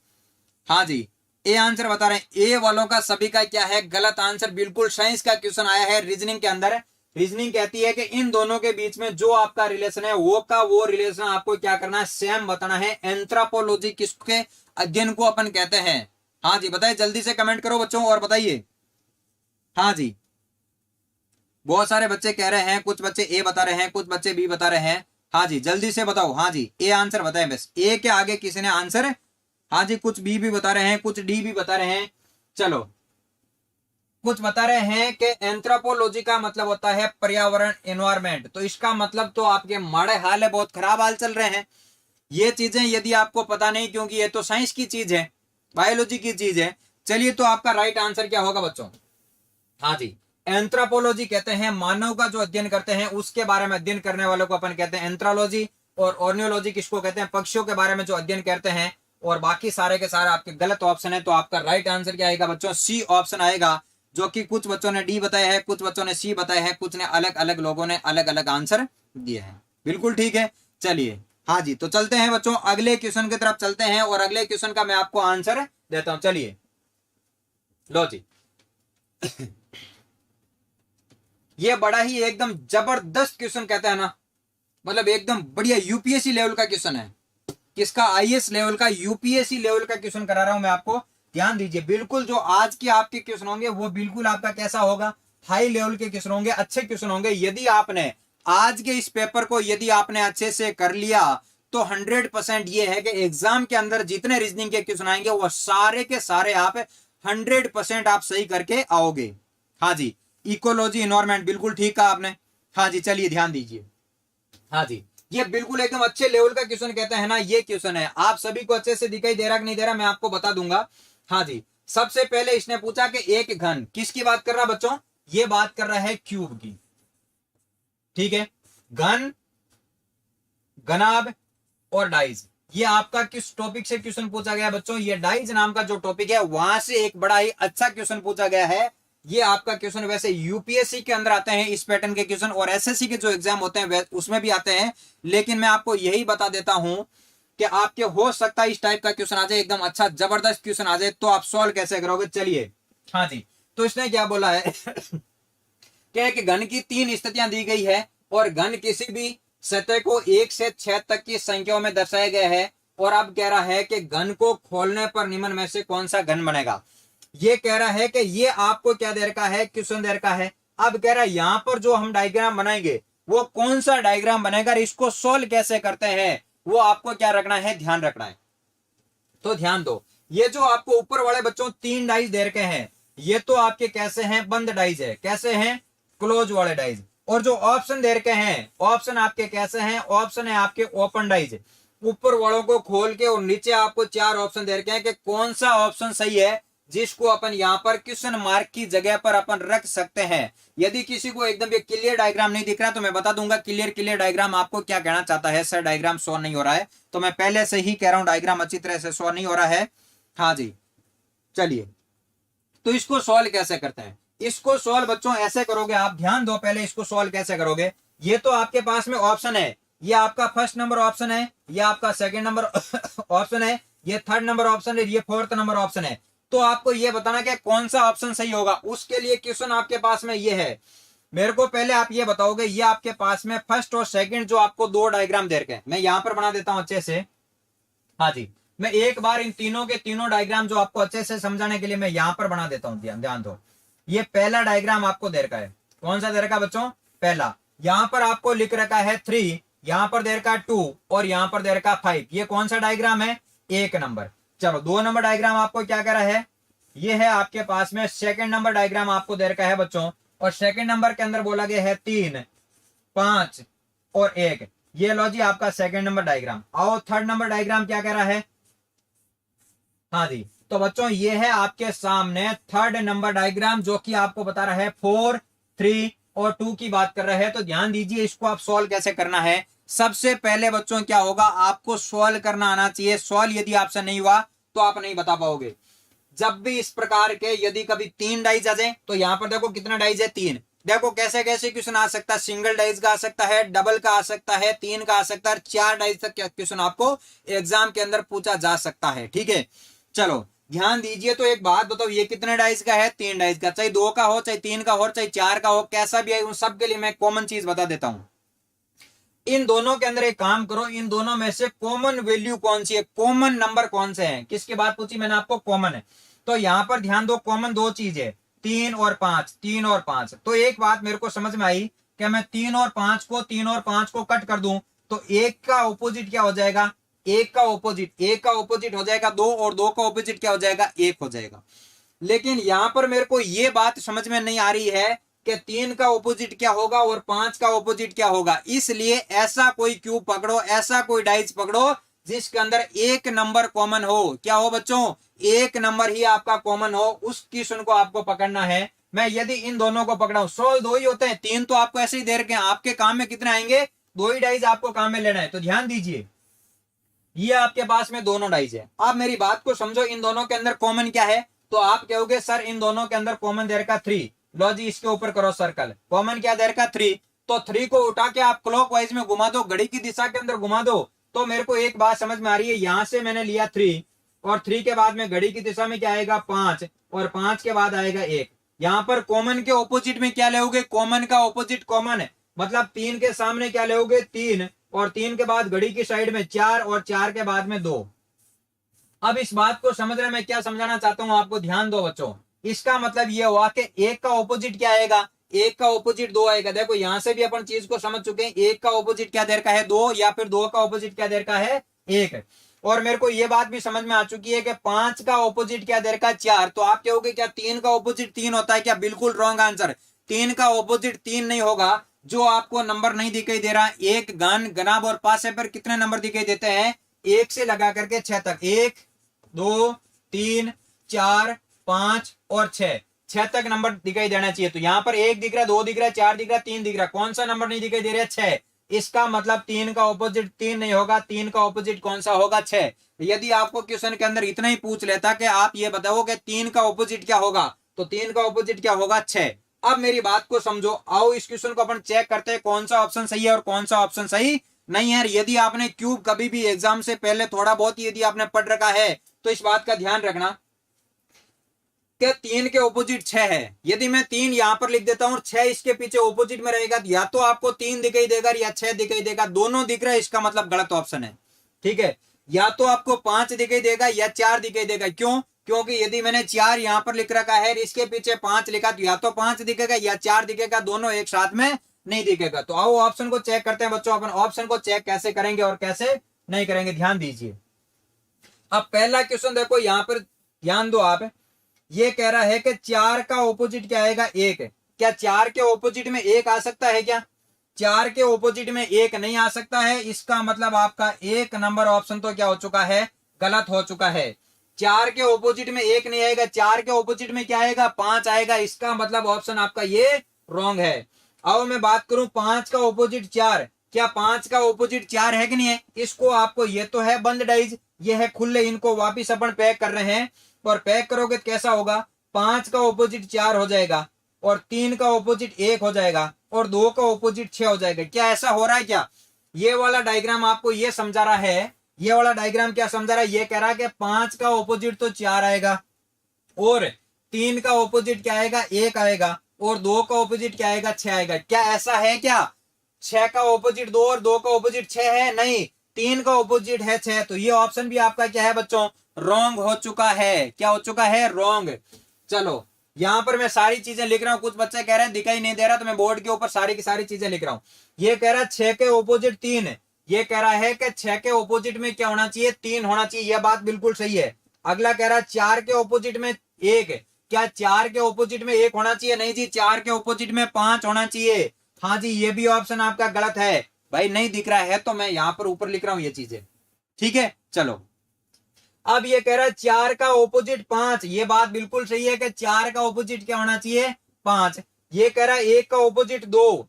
हाँ जी, ए आंसर बता रहे हैं, ए वालों का सभी का क्या है, गलत आंसर। बिल्कुल साइंस का क्वेश्चन आया है रीजनिंग के अंदर। रीजनिंग कहती है कि इन दोनों के बीच में जो आपका रिलेशन है वो का वो रिलेशन आपको क्या करना है, सेम बताना है। एंथ्रोपोलॉजी किसके अध्ययन को अपन कहते हैं। हाँ जी, बताइए जल्दी से कमेंट करो बच्चों और बताइए। हाँ जी, बहुत सारे बच्चे कह रहे हैं, कुछ बच्चे ए बता रहे हैं, कुछ बच्चे बी बता रहे हैं। हाँ जी, जल्दी से बताओ। हाँ जी, ए आंसर बताएं बस, ए के आगे किसी ने आंसर। हाँ जी, कुछ बी भी बता रहे हैं, कुछ डी भी बता रहे हैं। चलो, कुछ बता रहे हैं कि एंथ्रोपोलॉजी का मतलब होता है पर्यावरण, एनवायरमेंट। तो इसका मतलब तो आपके माड़े हाल है, बहुत खराब हाल चल रहे हैं। ये चीजें यदि आपको पता नहीं, क्योंकि ये तो साइंस की चीज है, बायोलॉजी की चीज है। चलिए, तो आपका राइट आंसर क्या होगा बच्चों। हाँ जी, एंथ्रोपोलॉजी कहते हैं मानव का जो अध्ययन करते हैं उसके बारे में अध्ययन करने वालों को अपन कहते हैं एंथ्रोलॉजी। और ऑर्नियोलॉजी किसको कहते हैं, पक्षियों के बारे में जो अध्ययन करते हैं। और बाकी सारे के सारे आपके गलत ऑप्शन है। तो आपका राइट आंसर क्या आएगा बच्चों, सी ऑप्शन आएगा, जो कि कुछ बच्चों ने डी बताया है, कुछ बच्चों ने सी बताया है, कुछ ने अलग अलग लोगों ने अलग अलग आंसर दिए हैं। बिल्कुल ठीक है, चलिए। हाँ जी, तो चलते हैं बच्चों अगले क्वेश्चन की तरफ चलते हैं, और अगले क्वेश्चन का मैं आपको आंसर देता हूं। चलिए, लो जी। ये बड़ा ही एकदम जबरदस्त क्वेश्चन कहता है ना, मतलब एकदम बढ़िया यूपीएससी लेवल का क्वेश्चन है। किसका, आईएएस लेवल का, यूपीएससी लेवल का क्वेश्चन करा रहा हूं मैं आपको। ध्यान दीजिए, बिल्कुल जो आज के आपके क्वेश्चन होंगे वो बिल्कुल आपका कैसा होगा, हाई लेवल के क्वेश्चन होंगे, अच्छे क्वेश्चन होंगे। यदि आपने आज के इस पेपर को यदि आपने अच्छे से कर लिया तो 100% ये है कि एग्जाम के अंदर जितने रीजनिंग के क्वेश्चन आएंगे वो सारे के सारे आप 100% आप सही करके आओगे। हाँ जी, इकोलॉजी, एनवायरमेंट, बिल्कुल ठीक कहा आपने। हाँ जी, चलिए ध्यान दीजिए। हाँ जी, ये बिल्कुल एकदम अच्छे लेवल का क्वेश्चन कहते हैं ना, ये क्वेश्चन है। आप सभी को अच्छे से दिखाई दे रहा कि नहीं दे रहा, मैं आपको बता दूंगा। हाँ जी, सबसे पहले इसने पूछा कि एक घन, किसकी बात कर रहा बच्चों, ये बात कर रहा है क्यूब की। ठीक है, घन, घनाभ और डाइज, ये आपका किस टॉपिक से क्वेश्चन पूछा गया बच्चों, ये डाइज नाम का जो टॉपिक है वहां से एक बड़ा ही अच्छा क्वेश्चन पूछा गया है। ये आपका क्वेश्चन वैसे यूपीएससी के अंदर आते हैं इस पैटर्न के क्वेश्चन, और एसएससी के जो एग्जाम होते हैं उसमें भी आते हैं। लेकिन मैं आपको यही बता देता हूं कि आपके हो सकता है इस टाइप का क्वेश्चन आ जाए, एकदम अच्छा जबरदस्त क्वेश्चन आ जाए, तो आप सॉल्व कैसे करोगे। चलिए, हाँ जी, तो इसने क्या बोला है कि घन की 3 स्थितियां दी गई है, और घन किसी भी सतह को 1 से 6 तक की संख्याओं में दर्शाया गया है। और अब कह रहा है कि घन को खोलने पर निम्न में से कौन सा घन बनेगा। ये कह रहा है कि ये आपको क्या दे रखा है, क्वेश्चन दे रखा है। अब कह रहा है यहां पर जो हम डायग्राम बनाएंगे वो कौन सा डायग्राम बनेगा, इसको सोल्व कैसे करते हैं वो आपको क्या रखना है, ध्यान रखना है। तो ध्यान दो, ये जो आपको ऊपर वाले बच्चों 3 डाइज दे रखे हैं, ये तो आपके कैसे हैं, बंद डाइज है। कैसे हैं, क्लोज वाले डाइज। और जो ऑप्शन दे रखे हैं, ऑप्शन आपके कैसे हैं, ऑप्शन है आपके ओपन डाइज। ऊपर वालों को खोल के और नीचे आपको 4 ऑप्शन दे रखे हैं कि कौन सा ऑप्शन सही है, जिसको अपन यहाँ पर क्वेश्चन मार्क की जगह पर अपन रख सकते हैं। यदि किसी को एकदम ये क्लियर डायग्राम नहीं दिख रहा तो मैं बता दूंगा क्लियर डायग्राम आपको क्या कहना चाहता है। सर डायग्राम शो नहीं हो रहा है, तो मैं पहले से ही कह रहा हूं डायग्राम अच्छी तरह से शो नहीं हो रहा है। हाँ जी, चलिए, तो इसको सॉल्व कैसे करते हैं। इसको सॉल्व बच्चों ऐसे करोगे, आप ध्यान दो, पहले इसको सॉल्व कैसे करोगे। ये तो आपके पास में ऑप्शन है, ये आपका फर्स्ट नंबर ऑप्शन है, ये आपका सेकंड नंबर ऑप्शन है, ये थर्ड नंबर ऑप्शन है, ये फोर्थ नंबर ऑप्शन है। तो आपको ये बताना कि कौन सा ऑप्शन सही होगा, उसके लिए क्वेश्चन आपके पास में ये है। मेरे को पहले आप ये बताओगे, ये आपके पास में फर्स्ट और सेकंड जो आपको 2 डायग्राम दे रखे हैं, मैं यहां पर बना देता हूं अच्छे से। हाँ जी, मैं एक बार इन तीनों के तीनों डायग्राम जो आपको अच्छे से समझाने के लिए मैं यहां पर बना देता हूं। ध्यान दो, ये पहला डायग्राम आपको दे रखा है। कौन सा दे रखा है बच्चों, पहला। यहां पर आपको लिख रखा है 3, यहां पर दे रखा है 2 और यहां पर दे रखा है 5। ये कौन सा डायग्राम है, 1 नंबर। चलो 2 नंबर डायग्राम आपको क्या कह रहा है, ये है आपके पास में सेकंड नंबर डायग्राम आपको दे रखा है बच्चों। और सेकंड नंबर के अंदर बोला गया है 3, 5 और 1। ये लो जी आपका सेकंड नंबर डायग्राम। आओ थर्ड नंबर डायग्राम क्या कह रहा है। हाँ जी, तो बच्चों ये है आपके सामने थर्ड नंबर डायग्राम, जो कि आपको बता रहा है 4, 3 और 2 की बात कर रहा है। तो ध्यान दीजिए, इसको आप सॉल्व कैसे करना है। सबसे पहले बच्चों क्या होगा, आपको सॉल्व करना आना चाहिए। सॉल्व यदि आपसे नहीं हुआ तो आप नहीं बता पाओगे। जब भी इस प्रकार के यदि कभी 3 डाइज आ जाए, तो यहां पर देखो कितना डाइज है, 3। देखो कैसे कैसे क्वेश्चन आ सकता है, सिंगल डाइज का आ सकता है, डबल का आ सकता है, 3 का आ सकता है, 4 डाइज तक क्वेश्चन आपको एग्जाम के अंदर पूछा जा सकता है। ठीक है, चलो ध्यान दीजिए। तो एक बात बताओ, ये कितने डाइज का है, 3 डाइज का। चाहे 2 का हो, चाहे 3 का हो, चाहे 4 का हो, कैसा भी है, उन सब के लिए मैं कॉमन चीज बता देता हूं। इन दोनों के अंदर एक काम करो, इन दोनों में से कॉमन वैल्यू कौन सी है, कॉमन नंबर कौन से हैं। किसकी बात पूछी मैंने आपको, कॉमन है। तो यहां पर ध्यान दो, कॉमन 2 चीज है, 3 और 5, 3 और 5। तो एक बात मेरे को समझ में आई कि मैं 3 और 5 को कट कर दूं तो 1 का ऑपोजिट क्या हो जाएगा, 1 का ऑपोजिट हो जाएगा 2 और 2 का ऑपोजिट क्या हो जाएगा, 1 हो जाएगा। लेकिन यहां पर मेरे को ये बात समझ में नहीं आ रही है कि 3 का ऑपोजिट क्या होगा और 5 का ऑपोजिट क्या होगा। इसलिए ऐसा कोई क्यूब पकड़ो, ऐसा कोई डाइज पकड़ो जिसके अंदर 1 नंबर कॉमन हो। क्या हो बच्चों, 1 नंबर ही आपका कॉमन हो, उस क्वेश्चन को आपको पकड़ना है। मैं यदि इन दोनों को पकड़ा हूं, सोल्व 2 ही होते हैं, 3 तो आपको ऐसे ही दे रखे हैं। आपके काम में कितने आएंगे, 2 ही डाइज आपको काम में लेना है। तो ध्यान दीजिए, ये आपके पास में दोनों डाइज है। आप मेरी बात को समझो, इन दोनों के अंदर कॉमन क्या है। तो आप कहोगे सर इन दोनों के अंदर कॉमन दे रखा 3। लो जी इसके ऊपर करो सर्कल, कॉमन क्या दे रखा 3। तो 3 को उठा के आप क्लॉकवाइज में घुमा दो, घड़ी की दिशा के अंदर घुमा दो। तो मेरे को एक बात समझ में आ रही है, यहां से मैंने लिया 3 और 3 के बाद में घड़ी की दिशा में क्या आएगा 5 और 5 के बाद आएगा 1। यहां पर कॉमन के ऑपोजिट में क्या लोगे, कॉमन का ऑपोजिट कॉमन है, मतलब 3 के सामने क्या लोगे 3 और 3 के बाद घड़ी की साइड में 4 और 4 के बाद में 2। अब इस बात को समझ रहे मैं क्या समझाना चाहता हूं आपको, ध्यान दो बच्चों। इसका मतलब ये हुआ कि 1 का ऑपोजिट क्या आएगा, 1 का ऑपोजिट 2 आएगा। देखो यहां से भी अपन चीज को समझ चुके हैं, 1 का ऑपोजिट क्या दे रखा है 2, या फिर 2 का ऑपोजिट क्या दे रखा है 1। और मेरे को ये बात भी समझ में आ चुकी है कि 5 का ऑपोजिट क्या दे रखा है 4। तो आप कहोगे क्या 3 का ऑपोजिट 3 होता है क्या, बिल्कुल रॉन्ग आंसर। 3 का ऑपोजिट 3 नहीं होगा। जो आपको नंबर नहीं दिखाई दे रहा, एक गन गनाब और पासे पर कितने नंबर दिखाई देते हैं, 1 से लगा करके 6 तक, 1 2 3 4 5 और 6 तक नंबर दिखाई देना चाहिए। तो यहाँ पर 1 दिख रहा है, 2 दिख रहा है, 4 दिख रहा है, 3 दिख रहा है, कौन सा नंबर नहीं दिखाई दे रहा है 6। इसका मतलब 3 का ऑपोजिट 3 नहीं होगा, 3 का ऑपोजिट कौन सा होगा 6। यदि आपको क्वेश्चन के अंदर इतना ही पूछ लेता कि आप ये बताओ कि 3 का ऑपोजिट क्या होगा, तो 3 का ऑपोजिट क्या होगा 6। अब मेरी बात को समझो, आओ इस क्वेश्चन को अपन चेक करते हैं कौन सा ऑप्शन सही है और कौन सा ऑप्शन सही नहीं है। यदि आपने क्यूब कभी भी एग्जाम से पहले थोड़ा बहुत यदि आपने पढ़ रखा है तो इस बात का ध्यान रखना कि 3 के ऑपोजिट 6 है। यदि मैं 3 यहां पर लिख देता हूं और 6 इसके पीछे ऑपोजिट में रहेगा, या तो आपको 3 दिखाई देगा या 6 दिखाई देगा, दोनों दिख रहा है, इसका मतलब गलत ऑप्शन है। ठीक है, या तो आपको 5 दिखाई देगा या 4 दिखाई देगा। क्यों, क्योंकि यदि मैंने 4 यहां पर लिख रखा है, इसके पीछे 5 लिखा, तो या तो 5 दिखेगा या 4 दिखेगा, दोनों एक साथ में नहीं दिखेगा। तो आओ ऑप्शन को चेक करते हैं बच्चों। अपन ऑप्शन को चेक कैसे करेंगे और कैसे नहीं करेंगे, ध्यान दीजिए। अब पहला क्वेश्चन देखो, यहां पर ध्यान दो आप। ये कह रहा है कि 4 का ऑपोजिट क्या आएगा, 1। क्या 4 के ऑपोजिट में 1 आ सकता है क्या? 4 के ऑपोजिट में 1 नहीं आ सकता है। इसका मतलब आपका 1 नंबर ऑप्शन तो क्या हो चुका है, गलत हो चुका है। 4 के ऑपोजिट में 1 नहीं आएगा, 4 के ऑपोजिट में क्या आएगा, 5 आएगा। इसका मतलब ऑप्शन आपका ये रॉन्ग है। अब मैं बात करूं 5 का ऑपोजिट 4, क्या 5 का ऑपोजिट 4 है कि नहीं है? इसको आपको, ये तो है बंद डाइज, ये है खुले, इनको वापिस अपन पैक कर रहे हैं। और पैक करोगे तो कैसा होगा, 5 का ऑपोजिट 4 हो जाएगा, और 3 का ऑपोजिट 1 हो जाएगा, और 2 का ऑपोजिट 6 हो जाएगा। क्या ऐसा हो रहा है क्या? ये वाला डायग्राम आपको ये समझा रहा है, ये वाला डायग्राम क्या समझा रहा है, ये कह रहा है कि 5 का ऑपोजिट तो 4 आएगा, और 3 का ऑपोजिट क्या आएगा, 1 आएगा, और 2 का ऑपोजिट क्या आएगा, 6 आएगा। क्या ऐसा है क्या? 6 का ऑपोजिट 2 और 2 का ऑपोजिट 6 है? नहीं, 3 का ऑपोजिट है 6। तो ये ऑप्शन भी आपका क्या है बच्चों, रॉन्ग हो चुका है। क्या हो चुका है, रॉन्ग। चलो यहां पर मैं सारी चीजें लिख रहा हूं, कुछ बच्चे कह रहे हैं दिखाई नहीं दे रहा, तो मैं बोर्ड के ऊपर सारी की सारी चीजें लिख रहा हूं। ये कह रहा है 6 के ऑपोजिट 3, ये कह रहा है कि 6 के ऑपोजिट में क्या होना चाहिए, 3 होना चाहिए। यह बात बिल्कुल सही है। अगला कह रहा है 4 के ऑपोजिट में 1, क्या 4 के ऑपोजिट में 1 होना चाहिए? नहीं जी, 4 के ऑपोजिट में 5 होना चाहिए। हाँ जी, ये भी ऑप्शन आपका गलत है भाई, नहीं दिख रहा है तो मैं यहां पर ऊपर लिख रहा हूं ये चीजें, ठीक है। चलो अब ये कह रहा है 4 का ऑपोजिट 5, ये बात बिल्कुल सही है कि 4 का ऑपोजिट क्या होना चाहिए, 5। ये कह रहा है 1 का ऑपोजिट 2,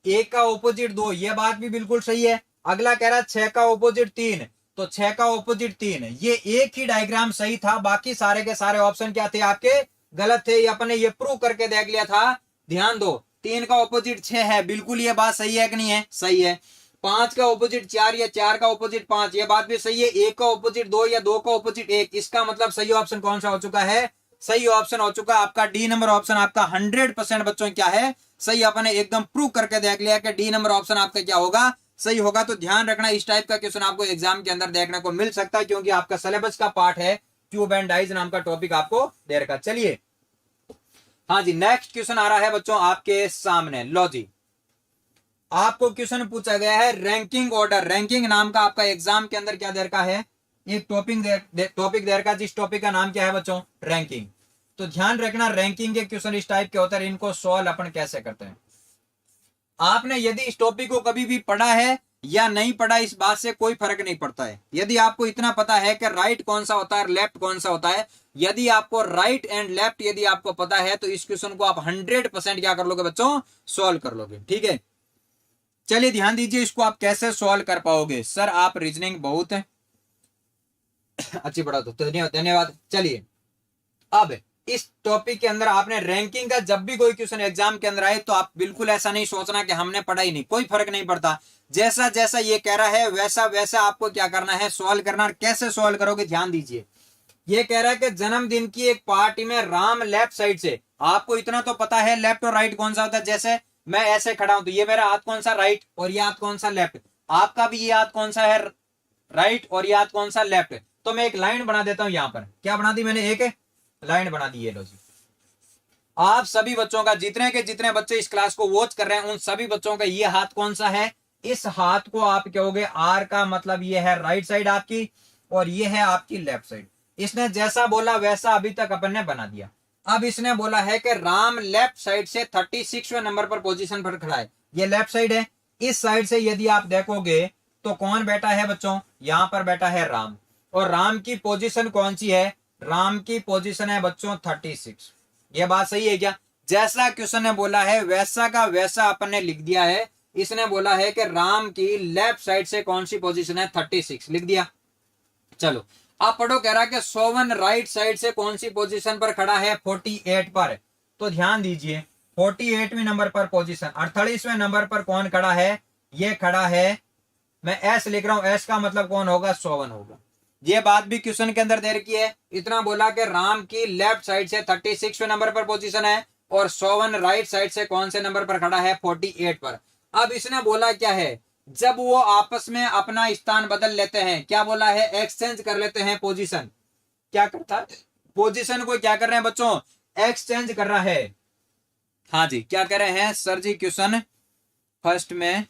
1 का ऑपोजिट 2, ये बात भी बिल्कुल सही है। अगला कह रहा है 6 का ऑपोजिट 3, तो 6 का ऑपोजिट 3। ये एक ही डायग्राम सही था, बाकी सारे के सारे ऑप्शन क्या थे आपके, गलत थे। अपने ये प्रूव करके देख लिया था। ध्यान दो, 3 का ऑपोजिट 6 है, बिल्कुल ये बात सही है कि नहीं है, सही है। 5 का ऑपोजिट 4 या 4 का ऑपोजिट 5, ये बात भी सही है। 1 का ऑपोजिट 2 या 2 का ऑपोजिट 1, इसका मतलब सही ऑप्शन कौन सा हो चुका है, सही ऑप्शन हो चुका है आपका डी नंबर ऑप्शन। आपका 100% बच्चों क्या है, सही। अपने एकदम प्रूव करके देख लिया कि डी नंबर ऑप्शन आपका क्या होगा, सही होगा। तो ध्यान रखना, इस टाइप का क्वेश्चन आपको एग्जाम के अंदर देखने को मिल सकता है, क्योंकि आपका सिलेबस का पार्ट है। ट्यूब एंड डाइज नाम का टॉपिक आपको दे रखा। चलिए हाँ जी, नेक्स्ट क्वेश्चन आ रहा है बच्चों आपके सामने। लो जी, आपको क्वेश्चन पूछा गया है रैंकिंग ऑर्डर। रैंकिंग नाम का आपका एग्जाम के अंदर क्या दे रखा है, एक टॉपिक दे रखा, जिस टॉपिक का नाम क्या है बच्चों, रैंकिंग। तो ध्यान रखना, रैंकिंग के क्वेश्चन इस टाइप के होते हैं, इनको सॉल्व अपन कैसे करते हैं। आपने यदि इस टॉपिक को कभी भी पढ़ा है या नहीं पढ़ा, इस बात से कोई फर्क नहीं पड़ता है। यदि आपको इतना पता है कि राइट कौन सा होता है, लेफ्ट कौन सा होता है, यदि आपको राइट एंड लेफ्ट यदि आपको पता है, तो इस क्वेश्चन को आप 100% क्या कर लोगे बच्चों, सॉल्व कर लोगे, ठीक है। चलिए ध्यान दीजिए, इसको आप कैसे सॉल्व कर पाओगे। सर आप रीजनिंग बहुत है अच्छी पढ़ा, तो धन्यवाद। चलिए अब इस टॉपिक के अंदर आपने रैंकिंग का जब भी कोई क्वेश्चन एग्जाम के अंदर आए, तो आप बिल्कुल ऐसा नहीं सोचना कि हमने पढ़ा ही नहीं, कोई फर्क नहीं पड़ता। जैसा जैसा ये कह रहा है वैसा वैसा आपको क्या करना है, सॉल्व करना। कैसे सॉल्व करोगे, ध्यान दीजिए। ये कह रहा है कि जन्मदिन की एक पार्टी में राम लेफ्ट साइड से, आपको इतना तो पता है लेफ्ट और राइट कौन सा होता है। जैसे मैं ऐसे खड़ा हूं, तो ये मेरा हाथ कौन सा, राइट, और ये हाथ कौन सा, लेफ्ट। आपका भी ये हाथ कौन सा है, राइट, और ये हाथ कौन सा, लेफ्ट। तो मैं एक लाइन बना देता हूं यहां पर। क्या बना दी मैंने, एक लाइन बना दी है। लो जी, आप सभी बच्चों का, जितने के जितने बच्चे इस क्लास को वॉच कर रहे हैं, उन सभी बच्चों का ये हाथ कौन सा है, इस हाथ को आप कहोगे आर का मतलब ये है राइट साइड आपकी, और ये है आपकी लेफ्ट साइड। इसने जैसा बोला वैसा अभी तक अपन ने बना दिया। अब इसने बोला है कि राम लेफ्ट साइड से 36वें नंबर पर पोजीशन पर खड़ा है, ये लेफ्ट साइड है। इस साइड से यदि आप देखोगे तो कौन बैठा है बच्चों, यहां पर बैठा है राम, और राम की पोजीशन कौन सी है, राम की पोजीशन है बच्चों 36। ये बात सही है क्या, जैसा क्वेश्चन ने बोला है वैसा का वैसा अपन ने लिख दिया है। इसने बोला है कि राम की लेफ्ट साइड से कौन सी पोजीशन है, 36, लिख दिया। चलो आप पढ़ो, कह रहा कि सोवन राइट साइड से कौन सी पोजीशन पर खड़ा है, 48 पर। तो ध्यान दीजिए, 48वें नंबर पर पोजीशन, 48वें नंबर पर कौन खड़ा है, ये खड़ा है, मैं एस लिख रहा हूं, एस का मतलब कौन होगा, सोवन होगा। ये बात भी क्वेश्चन के अंदर दे रखी है। इतना बोला कि राम की लेफ्ट साइड से 36वें नंबर पर पोजीशन है, और सोवन राइट साइड से कौन से नंबर पर खड़ा है, 48 पर। अब इसने बोला क्या है, जब वो आपस में अपना स्थान बदल लेते हैं, क्या बोला है, एक्सचेंज कर लेते हैं पोजीशन। क्या करता है, पोजीशन को क्या कर रहे हैं बच्चों, एक्सचेंज कर रहा है। हाँ जी, क्या कह रहे हैं सर जी, क्वेश्चन फर्स्ट में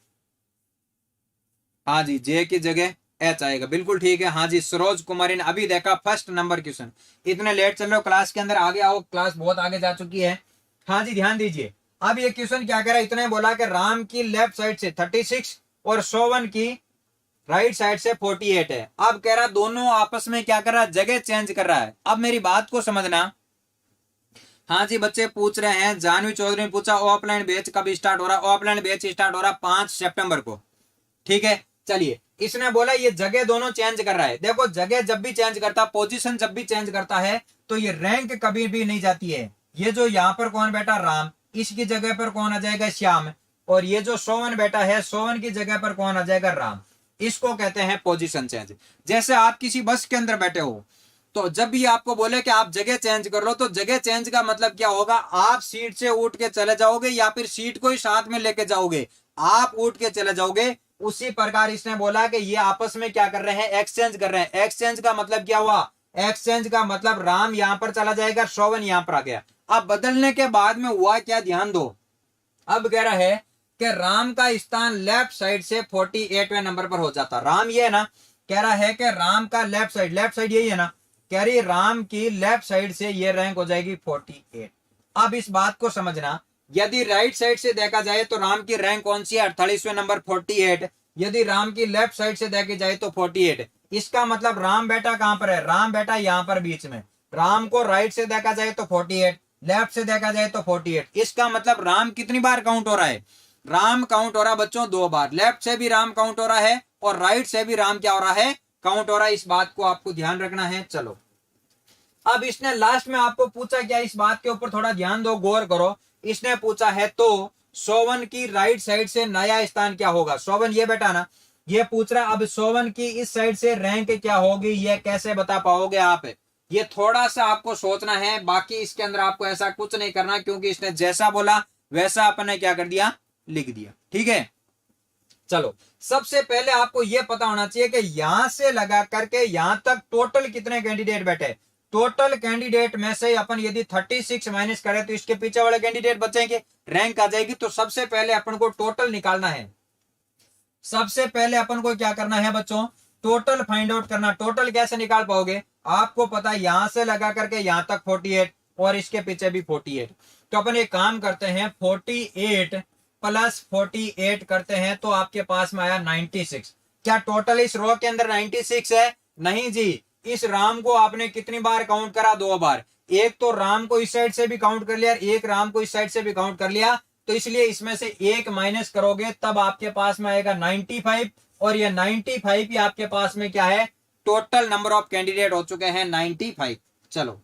हाँ जी जे की जगह एच आएगा, बिल्कुल ठीक है। हाँ जी, सरोज कुमारी ने अभी देखा फर्स्ट नंबर क्वेश्चन। इतने लेट चल रहे हो क्लास के अंदर, आगे आओ, क्लास बहुत आगे जा चुकी है। हाँ जी, ध्यान दीजिए। अब ये क्वेश्चन क्या कह रहा है, इतने बोला कि राम की लेफ्ट साइड से 36 और शोभन की राइट साइड से 48 है। अब कह रहा दोनों आपस में क्या कर रहा है, जगह चेंज कर रहा है। अब मेरी बात को समझना। हाँ जी, बच्चे पूछ रहे हैं, जानवी चौधरी ने पूछा ऑफलाइन बैच कब स्टार्ट हो रहा है। ऑफलाइन बैच स्टार्ट हो रहा 5 सितंबर को, ठीक है। चलिए, इसने बोला ये जगह दोनों चेंज कर रहा है। देखो, जगह जब भी चेंज करता, पोजीशन जब भी चेंज करता है, तो ये रैंक कभी भी नहीं जाती है। ये जो यहाँ पर कौन बैठा, राम, इसकी जगह पर कौन आ जाएगा, श्याम। और ये जो शोभन बैठा है, शोभन की जगह पर कौन आ जाएगा, राम। इसको कहते हैं पोजीशन चेंज। जैसे आप किसी बस के अंदर बैठे हो, तो जब भी आपको बोले कि आप जगह चेंज कर लो, तो जगह चेंज का मतलब क्या होगा, आप सीट से उठ के चले जाओगे या फिर सीट को ही साथ में लेके जाओगे, आप उठ के चले जाओगे। उसी प्रकार इसने बोला कि ये आपस में क्या कर रहे हैं, एक्सचेंज कर रहे हैं। एक्सचेंज का मतलब क्या हुआ, एक्सचेंज का मतलब राम यहां पर चला जाएगा, शोभन यहां पर आ गया। अब बदलने के बाद में हुआ क्या, ध्यान दो। अब कह रहा है कि राम का स्थान लेफ्ट साइड से 48वें नंबर पर हो जाता। राम ये है ना, कह रहा है कि राम का लेफ्ट साइड यही है ना, कह रही राम की लेफ्ट साइड से ये रैंक हो जाएगी 48। अब इस बात को समझना, यदि राइट साइड से देखा जाए तो राम की रैंक कौन सी है, 48वें नंबर 48। यदि राम की लेफ्ट साइड से देखी जाए तो 48। इसका मतलब राम बेटा कहां पर है, राम बेटा यहां पर बीच में। राम को राइट से देखा जाए तो 48, लेफ्ट से देखा जाए तो 48। इसका मतलब राम कितनी बार काउंट हो रहा है, राम काउंट हो रहा है बच्चों 2 बार। लेफ्ट से भी राम काउंट हो रहा है और राइट से भी राम क्या हो रहा है, काउंट हो रहा है। इस बात को आपको ध्यान रखना है। चलो, अब इसने लास्ट में आपको पूछा क्या, इस बात के ऊपर थोड़ा ध्यान दो, गौर करो। इसने पूछा है तो शोभन की राइट साइड से नया स्थान क्या होगा। शोभन ये बेटा ना, ये पूछ रहा। अब शोभन की इस साइड से रैंक क्या होगी, ये कैसे बता पाओगे आप, ये थोड़ा सा आपको सोचना है। बाकी इसके अंदर आपको ऐसा कुछ नहीं करना, क्योंकि इसने जैसा बोला वैसा अपने क्या कर दिया, लिख दिया, ठीक है। चलो, सबसे पहले आपको यह पता होना चाहिए कि यहां से लगा करके यहां तक टोटल कितने कैंडिडेट बैठे। टोटल कैंडिडेट में से अपन यदि 36 माइनस करें तो इसके पीछे वाले कैंडिडेट बचेंगे, रैंक आ जाएगी। तो सबसे पहले अपन को टोटल निकालना है। सबसे पहले अपन को क्या करना है बच्चों, टोटल फाइंड आउट करना। टोटल कैसे निकाल पाओगे, आपको पता है यहां से लगा करके यहां तक 48 और इसके पीछे भी 48। तो अपन एक काम करते हैं, 48 प्लस 48 करते हैं तो आपके पास में आया 96। क्या टोटल इस रो के अंदर 96 है? नहीं जी, इस राम को आपने कितनी बार काउंट करा, 2 बार। एक तो राम को इस साइड से भी काउंट कर लिया, एक राम को इस साइड से भी काउंट कर लिया। तो इसलिए इसमें से एक माइनस करोगे तब आपके पास में आएगा 95। और ये 95 ही आपके पास में क्या है, टोटल नंबर ऑफ कैंडिडेट हो चुके हैं 95। चलो,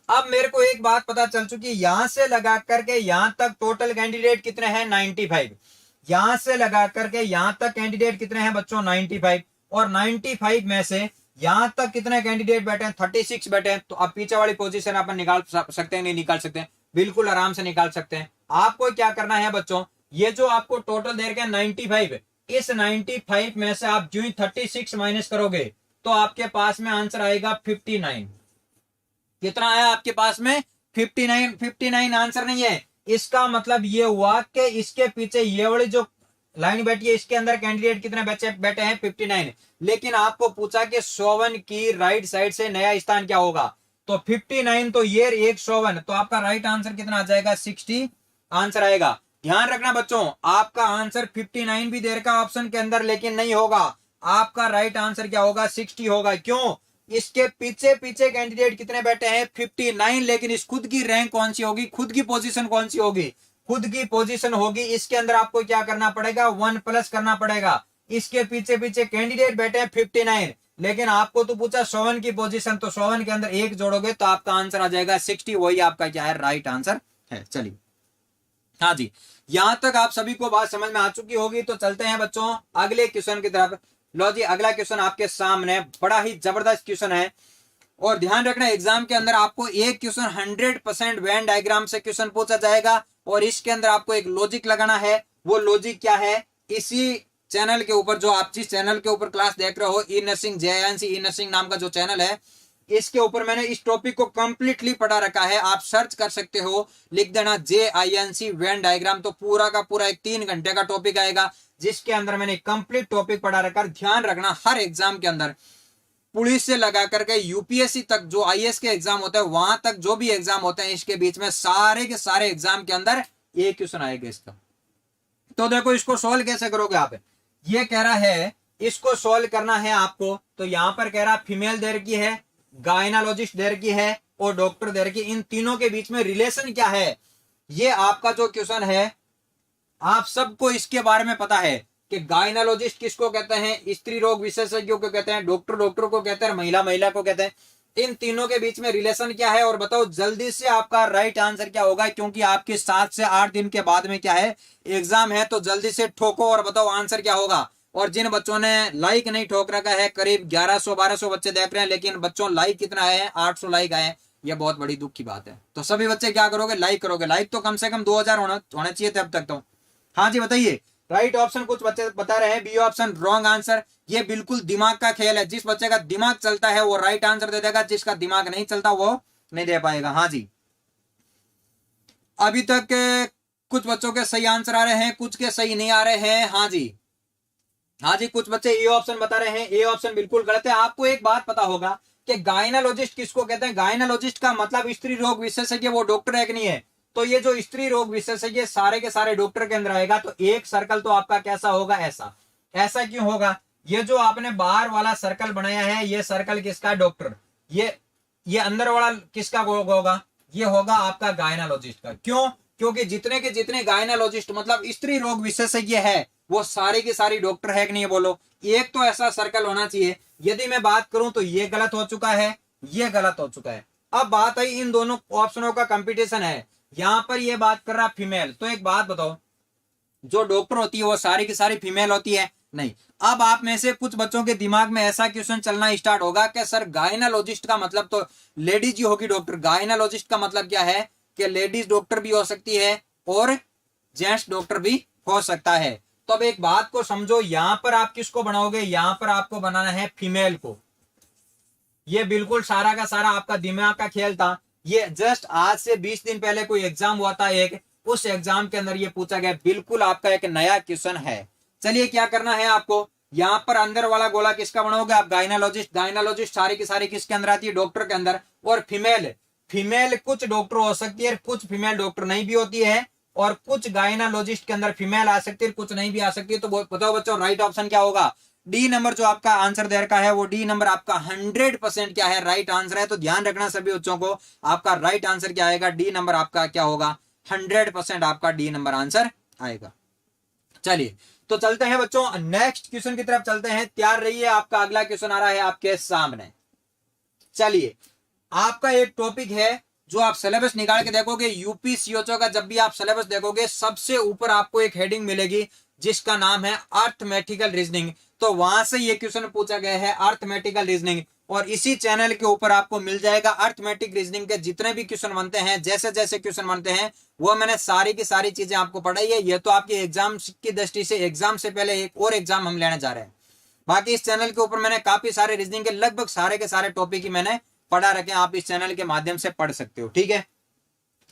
अब मेरे को एक बात पता चल चुकी है, यहां से लगा करके यहां तक टोटल कैंडिडेट कितने हैं, 95। यहां से लगा करके यहां तक कैंडिडेट कितने हैं बच्चों, 95। और 95 में से यहां तक कितने कैंडिडेट बैठे हैं, 36 बैठे हैं। तो अब पीछे वाली पोजीशन अपन निकाल सकते हैं, नहीं निकाल सकते हैं? बिल्कुल आराम से निकाल सकते हैं। आपको क्या करना है बच्चों, ये जो आपको टोटल दे रखे हैं 95, इस 95 में से आप जो ही 36 माइनस करोगे तो आपके पास में आंसर आएगा 59। कितना आया आपके पास में, 59। 59 आंसर नहीं है। इसका मतलब ये हुआ कि इसके पीछे ये वाली जो लाइन बैठी है इसके अंदर कैंडिडेट कितने बैठे हैं, 59। लेकिन आपको पूछा कि शोभन की राइट साइड से नया स्थान क्या होगा, तो 59 तो ये एक शोभन, तो आपका राइट आंसर कितना आ जाएगा, 60 आंसर आएगा। ध्यान रखना बच्चों, आपका आंसर 59 भी दे रखा ऑप्शन के अंदर, लेकिन नहीं होगा। आपका राइट आंसर क्या होगा, 60 होगा। क्यों, इसके पीछे पीछे कैंडिडेट कितने बैठे हैं, 59। लेकिन इस खुद की रैंक कौन सी होगी, खुद की पोजीशन कौन सी होगी, खुद की पोजीशन होगी। इसके अंदर आपको क्या करना पड़ेगा, 1 प्लस करना पड़ेगा। इसके पीछे पीछे कैंडिडेट बैठे हैं 59, लेकिन आपको तो पूछा शोभन की पोजीशन, तो शोभन के अंदर 1 जोड़ोगे तो आपका आंसर आ जाएगा 60। वही आपका क्या है, राइट आंसर है। चलिए, हाँ जी, यहां तक आप सभी को बात समझ में आ चुकी होगी। तो चलते हैं बच्चों अगले क्वेश्चन की तरफ। लो जी, अगला क्वेश्चन आपके सामने बड़ा ही जबरदस्त क्वेश्चन है। और ध्यान रखना, एग्जाम के अंदर आपको एक क्वेश्चन 100% वेन डायग्राम से क्वेश्चन पूछा जाएगा और इसके अंदर आपको एक लॉजिक लगाना है। वो लॉजिक क्या है, इसी चैनल के ऊपर, जो आप जिस चैनल के ऊपर क्लास देख रहे हो, ई नर्सिंग JNC ई नर्सिंग नाम का जो चैनल है, इसके ऊपर मैंने इस टॉपिक को कंप्लीटली पढ़ा रखा है, आप सर्च कर सकते हो, लिख देना JINC वेन डायग्राम, तो पूरा का पूरा एक 3 घंटे का टॉपिक आएगा जिसके अंदर मैंने कंप्लीट टॉपिक पढ़ा रखा। ध्यान रखना हर एग्जाम के अंदर, पुलिस से लगा करके यूपीएससी तक, जो IAS के एग्जाम होते हैं वहां तक जो भी एग्जाम होते हैं, इसके बीच में सारे के सारे एग्जाम के अंदर एक क्वेश्चन आएगा इसका। तो देखो इसको सोल्व कैसे करोगे आप, ये कह रहा है इसको सोल्व करना है आपको, तो यहां पर कह रहा फीमेल दे रखी है, गायनालॉजिस्ट दे रखी है और डॉक्टर दे रखी, इन तीनों के बीच में रिलेशन क्या है, ये आपका जो क्वेश्चन है। आप सबको इसके बारे में पता है कि गायनालॉजिस्ट किसको कहते हैं, स्त्री रोग विशेषज्ञों को कहते हैं, डॉक्टर डॉक्टर को कहते हैं, महिला महिला को कहते हैं। इन तीनों के बीच में रिलेशन क्या है, और बताओ जल्दी से आपका राइट आंसर क्या होगा, क्योंकि आपके 7 से 8 दिन के बाद में क्या है, एग्जाम है, तो जल्दी से ठोको और बताओ आंसर क्या होगा। और जिन बच्चों ने लाइक नहीं ठोक रखा है, करीब 1100-1200 बच्चे देख रहे हैं, लेकिन बच्चों लाइक कितना आए हैं, 800 लाइक आए हैं, यह बहुत बड़ी दुख की बात है। तो सभी बच्चे क्या करोगे, लाइक करोगे, लाइक तो कम से कम 2000 होने चाहिए थे अब तक तो। हाँ जी बताइए, राइट ऑप्शन कुछ बच्चे बता रहे हैं, बी ऑप्शन रॉन्ग आंसर। ये बिल्कुल दिमाग का खेल है, जिस बच्चे का दिमाग चलता है वो राइट आंसर दे देगा, जिसका दिमाग नहीं चलता वो नहीं दे पाएगा। हाँ जी, अभी तक कुछ बच्चों के सही आंसर आ रहे हैं, कुछ के सही नहीं आ रहे हैं। हाँ जी, हाँ जी, कुछ बच्चे ए ऑप्शन बता रहे हैं, ए ऑप्शन बिल्कुल गलत है। आपको एक बात पता होगा कि गायनालॉजिस्ट किसको कहते हैं, गायनालॉजिस्ट का मतलब स्त्री रोग विशेषज्ञ, वो डॉक्टर है कि नहीं है। तो ये जो स्त्री रोग विशेषज्ञ सारे के सारे डॉक्टर के अंदर आएगा, तो एक सर्कल तो आपका कैसा होगा, ऐसा। ऐसा क्यों होगा, ये जो आपने बाहर वाला सर्कल बनाया है, ये सर्कल किसका, डॉक्टर। ये अंदर वाला किसका होगा, ये होगा आपका गायनालॉजिस्ट का। क्यों, क्योंकि जितने के जितने गायनालॉजिस्ट मतलब स्त्री रोग विशेषज्ञ है, वो सारे के सारे डॉक्टर है कि नहीं, बोलो। एक तो ऐसा सर्कल होना चाहिए। यदि मैं बात करूं तो ये गलत हो चुका है, ये गलत हो चुका है। अब बात आई इन दोनों ऑप्शनों का कंपटीशन है, यहां पर ये बात कर रहा फीमेल। तो एक बात बताओ, जो डॉक्टर होती है वो सारी की सारी फीमेल होती है, नहीं। अब आप में से कुछ बच्चों के दिमाग में ऐसा क्वेश्चन चलना स्टार्ट होगा कि सर गायनालॉजिस्ट का मतलब तो लेडीज ही होगी डॉक्टर, गायनालॉजिस्ट का मतलब क्या है कि लेडीज डॉक्टर भी हो सकती है और जेंट्स डॉक्टर भी हो सकता है। तो अब एक बात को समझो, यहां पर आप किसको बनाओगे, यहां पर आपको बनाना है फीमेल को। ये बिल्कुल सारा का सारा आपका दिमाग का खेल था। ये जस्ट आज से 20 दिन पहले कोई एग्जाम हुआ था एक, उस एग्जाम के अंदर ये पूछा गया, बिल्कुल आपका एक नया क्वेश्चन है। चलिए क्या करना है आपको, यहां पर अंदर वाला गोला किसका बनाओगे आप, गायनालॉजिस्ट। गायनालॉजिस्ट सारी की सारी किसके अंदर आती है, डॉक्टर के अंदर। और फीमेल, फीमेल कुछ डॉक्टर हो सकती है, कुछ फीमेल डॉक्टर नहीं भी होती है, और कुछ गायनालॉजिस्ट के अंदर फीमेल आ सकती है, कुछ नहीं भी आ सकती है। तो बताओ बच्चों राइट ऑप्शन क्या होगा, डी नंबर जो आपका आंसर दे रखा है, वो डी नंबर आपका 100% क्या है, राइट आंसर है। तो ध्यान रखना सभी बच्चों को, आपका राइट आंसर क्या आएगा, डी नंबर आपका क्या होगा, 100% आपका डी नंबर आंसर आएगा। चलिए तो चलते हैं बच्चों नेक्स्ट क्वेश्चन की तरफ चलते हैं, तैयार रहिए, आपका अगला क्वेश्चन आ रहा है आपके सामने। चलिए, आपका एक टॉपिक है जो आप सिलेबस निकाल के देखोगे, यूपी सीओचओ का जब भी आप सिलेबस देखोगे, सबसे ऊपर आपको एक हेडिंग मिलेगी जिसका नाम है अर्थमेटिकल रीजनिंग। तो वहां से ये क्वेश्चन पूछा गया है, अर्थमेटिकल रीजनिंग। और इसी चैनल के ऊपर आपको मिल जाएगा अर्थमेटिक रीजनिंग के जितने भी क्वेश्चन बनते हैं, जैसे जैसे क्वेश्चन बनते हैं, वो मैंने सारी की सारी चीजें आपको पढ़ाई है। ये तो आपके एग्जाम की दृष्टि से, एग्जाम से पहले एक और एग्जाम हम लेने जा रहे हैं। बाकी इस चैनल के ऊपर मैंने काफी सारे रीजनिंग के लगभग सारे के सारे टॉपिक ही मैंने पढ़ा रखे, आप इस चैनल के माध्यम से पढ़ सकते हो, ठीक है।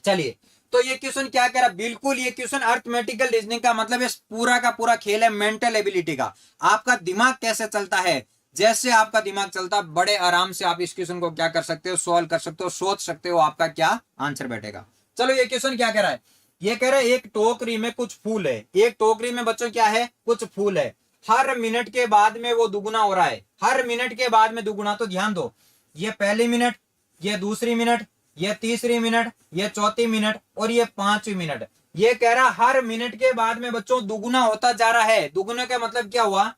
चलिए, तो ये क्वेश्चन क्या कह रहा, बिल्कुल ये क्वेश्चन अर्थमेटिकल रीजनिंग का मतलब इस पूरा का पूरा खेल है मेंटल एबिलिटी का। आपका दिमाग कैसे चलता है, जैसे आपका दिमाग चलता, बड़े आराम से आप इस क्वेश्चन को क्या कर सकते हो, सोल्व कर सकते हो, सोच सकते हो आपका क्या आंसर बैठेगा। चलो ये क्वेश्चन क्या कह रहा है, ये कह रहा है एक टोकरी में कुछ फूल है। एक टोकरी में बच्चों क्या है, कुछ फूल है। हर मिनट के बाद में वो दुगुना हो रहा है, हर मिनट के बाद में दुगुना। तो ध्यान दो, ये पहली मिनट, ये दूसरी मिनट, ये तीसरी मिनट, ये चौथी मिनट और ये पांचवी मिनट। ये कह रहा हर मिनट के बाद में बच्चों दुगुना होता जा रहा है। दुगुना का मतलब क्या हुआ,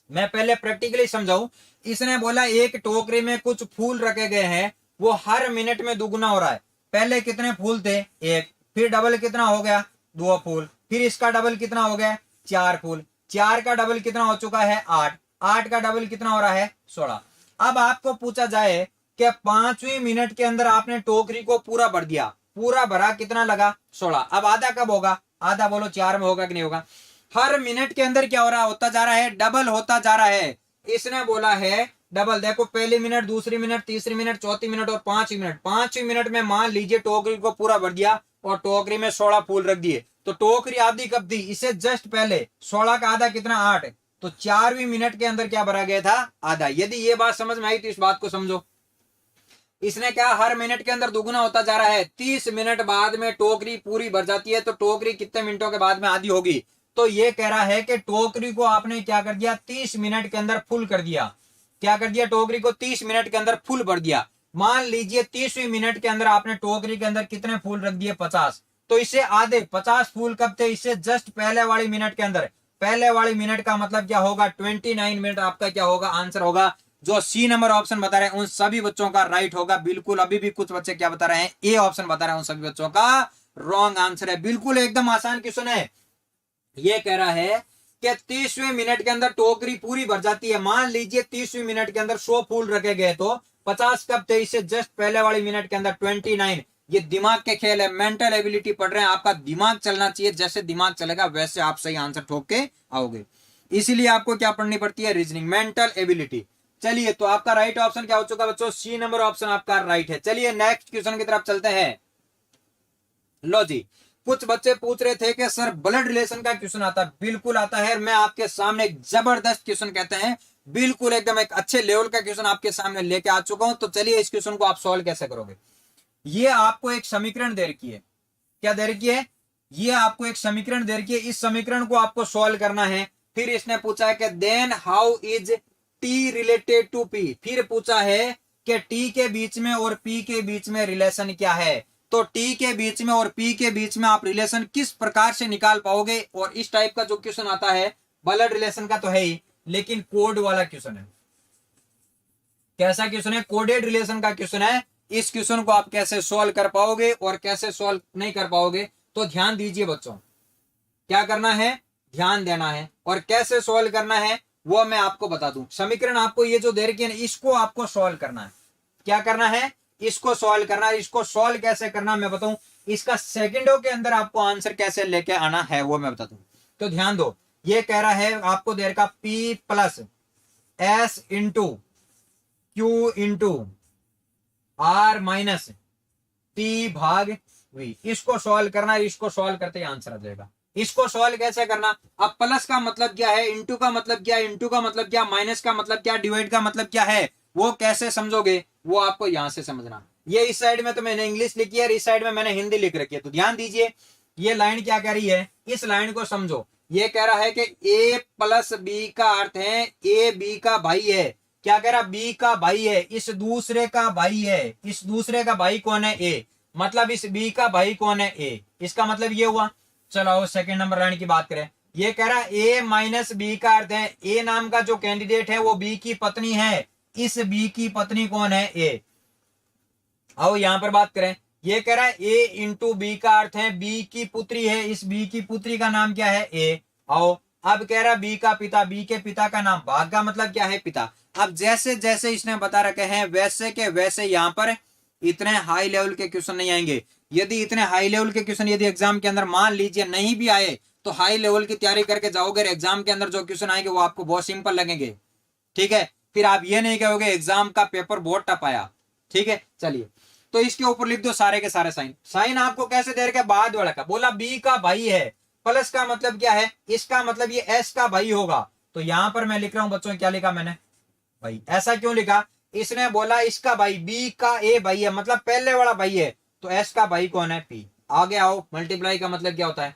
मैं पहले प्रैक्टिकली समझाऊं। इसने बोला एक टोकरी में कुछ फूल रखे गए हैं, वो हर मिनट में दुगुना हो रहा है। पहले कितने फूल थे, एक, फिर डबल कितना हो गया, 2 फूल, फिर इसका डबल कितना हो गया, 4 फूल, 4 का डबल कितना हो चुका है, 8, 8 का डबल कितना हो रहा है, 16। अब आपको पूछा जाए कि 5वीं मिनट के अंदर आपने टोकरी को पूरा भर दिया, पूरा भरा, कितना लगा, 16। अब आधा कब होगा, आधा बोलो 4 में होगा कि नहीं होगा। हर मिनट के अंदर क्या हो रहा, होता जा रहा है, डबल होता जा रहा है। इसने बोला है डबल। देखो पहली मिनट, दूसरी मिनट, तीसरी मिनट, चौथी मिनट और पांचवी मिनट। पांचवी मिनट में मान लीजिए टोकरी को पूरा भर दिया और टोकरी में 16 फूल रख दिए, तो टोकरी आधी कब थी, इसे जस्ट पहले 16 का आधा कितना 8, तो 4वीं मिनट के अंदर क्या भरा गया था, आधा। यदि ये बात समझ में आई तो इस बात को समझो। इसने क्या हर मिनट के अंदर दुगुना होता जा रहा है। 30 मिनट बाद में टोकरी पूरी भर जाती है, तो टोकरी कितने मिनटों के बाद में आधी होगी। तो ये कह रहा है कि टोकरी को आपने क्या कर दिया, 30 मिनट के अंदर फुल कर दिया। क्या कर दिया, टोकरी को 30 मिनट के अंदर फुल भर दिया। मान लीजिए 30वीं मिनट के अंदर आपने टोकरी के अंदर कितने फूल रख दिए, 50। तो इससे आधे 50 फूल कब थे, इससे जस्ट पहले वाली मिनट के अंदर। पहले वाली मिनट का मतलब क्या होगा, 29 मिनट आपका क्या होगा, आंसर होगा। जो सी नंबर ऑप्शन बता रहे हैं उन सभी बच्चों का राइट होगा बिल्कुल। अभी भी कुछ बच्चे क्या बता रहे हैं, ए ऑप्शन बता रहे हैं, उन सभी बच्चों का रॉन्ग आंसर है। बिल्कुल एकदम आसान क्वेश्चन है। ये कह रहा है कि 30वें मिनट के अंदर टोकरी पूरी भर जाती है। मान लीजिए 30वीं मिनट के अंदर 100 फूल रखे गए, तो 50 कब थे, इससे जस्ट पहले वाली मिनट के अंदर 29। ये दिमाग के खेल है, मेंटल एबिलिटी पढ़ रहे हैं, आपका दिमाग चलना चाहिए। जैसे दिमाग चलेगा वैसे आप सही आंसर ठोक के आओगे। इसीलिए आपको क्या पढ़नी पड़ती है, रीजनिंग, मेंटल एबिलिटी। चलिए, तो आपका राइट ऑप्शन क्या हो चुका बच्चों, सी नंबर ऑप्शन आपका राइट है। चलिए नेक्स्ट क्वेश्चन की तरफ चलते हैं। लो जी, कुछ बच्चे पूछ रहे थे कि सर ब्लड रिलेशन का क्वेश्चन आता है। बिल्कुल आता है। मैं आपके सामने एक जबरदस्त क्वेश्चन कहते हैं, बिल्कुल एकदम एक अच्छे लेवल का क्वेश्चन आपके सामने लेके आ चुका हूं। तो चलिए इस क्वेश्चन को आप सॉल्व कैसे करोगे। ये आपको एक समीकरण दे रखी है। क्या दे रखी है, ये आपको एक समीकरण दे रखी है। इस समीकरण को आपको सॉल्व करना है। फिर इसने पूछा है कि then how is T related to P. फिर पूछा है कि टी के बीच में और पी के बीच में रिलेशन क्या है। तो टी के बीच में और पी के बीच में आप रिलेशन किस प्रकार से निकाल पाओगे। और इस टाइप का जो क्वेश्चन आता है, ब्लड रिलेशन का तो है ही, लेकिन कोड वाला क्वेश्चन है। कैसा क्वेश्चन है, कोडेड रिलेशन का क्वेश्चन है। इस क्वेश्चन को आप कैसे सॉल्व कर पाओगे और कैसे सॉल्व नहीं कर पाओगे, तो ध्यान दीजिए बच्चों। क्या करना है, ध्यान देना है, और कैसे सॉल्व करना है वो मैं आपको बता दूं। समीकरण आपको ये जो दे रखी है ना, इसको आपको सॉल्व करना है। क्या करना है, इसको सॉल्व करना है। इसको सॉल्व कैसे करना मैं बताऊं, इसका सेकंडों के अंदर आपको आंसर कैसे लेके आना है वो मैं बता दूं। तो ध्यान दो, ये कह रहा है आपको दे रखा P plus S into Q into R minus T भाग वी। इसको सॉल्व करना है। इसको सॉल्व करते ही आंसर आ जाएगा। इसको सॉल्व कैसे करना, अब प्लस का मतलब क्या है, इंटू का मतलब क्या है, इंटू का मतलब क्या, माइनस का मतलब क्या, डिवाइड का मतलब क्या है, वो कैसे समझोगे वो आपको यहां से समझना। ये इस साइड में तो मैंने इंग्लिश लिखी है और इस साइड में मैंने हिंदी लिख रखी है। तो ध्यान दीजिए, ये लाइन क्या कह रही है, इस लाइन को समझो। ये कह रहा है कि ए प्लस बी का अर्थ है ए बी का भाई है। क्या कह रहा, बी का भाई है, इस दूसरे का भाई है। इस दूसरे का भाई कौन है, ए। मतलब इस बी का भाई कौन है, ए। इसका मतलब ये हुआ। चलो सेकंड नंबर लाइन की बात करें। ये कह रहा है ए माइनस बी का अर्थ है ए नाम का जो कैंडिडेट है वो बी की पत्नी है। इस बी की पत्नी कौन है, ए। आओ यहां पर बात करें। ये कह रहा है ए इंटू बी का अर्थ है बी की पुत्री है। इस बी की पुत्री का नाम क्या है, ए। आओ अब कह रहा बी का पिता, बी के पिता का नाम, भाग का मतलब क्या है, पिता। अब जैसे जैसे इसने बता रखे हैं वैसे के वैसे यहाँ पर इतने हाई लेवल के क्वेश्चन नहीं आएंगे। यदि इतने हाई लेवल के क्वेश्चन यदि एग्जाम के अंदर मान लीजिए नहीं भी आए, तो हाई लेवल की तैयारी करके जाओगे, एग्जाम के अंदर जो क्वेश्चन आएंगे वो आपको बहुत सिंपल लगेंगे। ठीक है, फिर आप ये नहीं कहोगे एग्जाम का पेपर बहुत टफ आया। ठीक है, चलिए तो इसके ऊपर लिख दो सारे के सारे साइन। साइन आपको कैसे दे रखे, बाद वाला का। बोला बी का भाई है, प्लस का मतलब क्या है, इसका मतलब ये एस का भाई होगा। तो यहां पर मैं लिख रहा हूं बच्चों, क्या लिखा मैंने भाई। ऐसा क्यों लिखा, इसने बोला इसका भाई, बी का ए भाई है, मतलब पहले वाला भाई है। तो एस का भाई कौन है, पी। आगे आओ, मल्टीप्लाई का मतलब क्या होता है,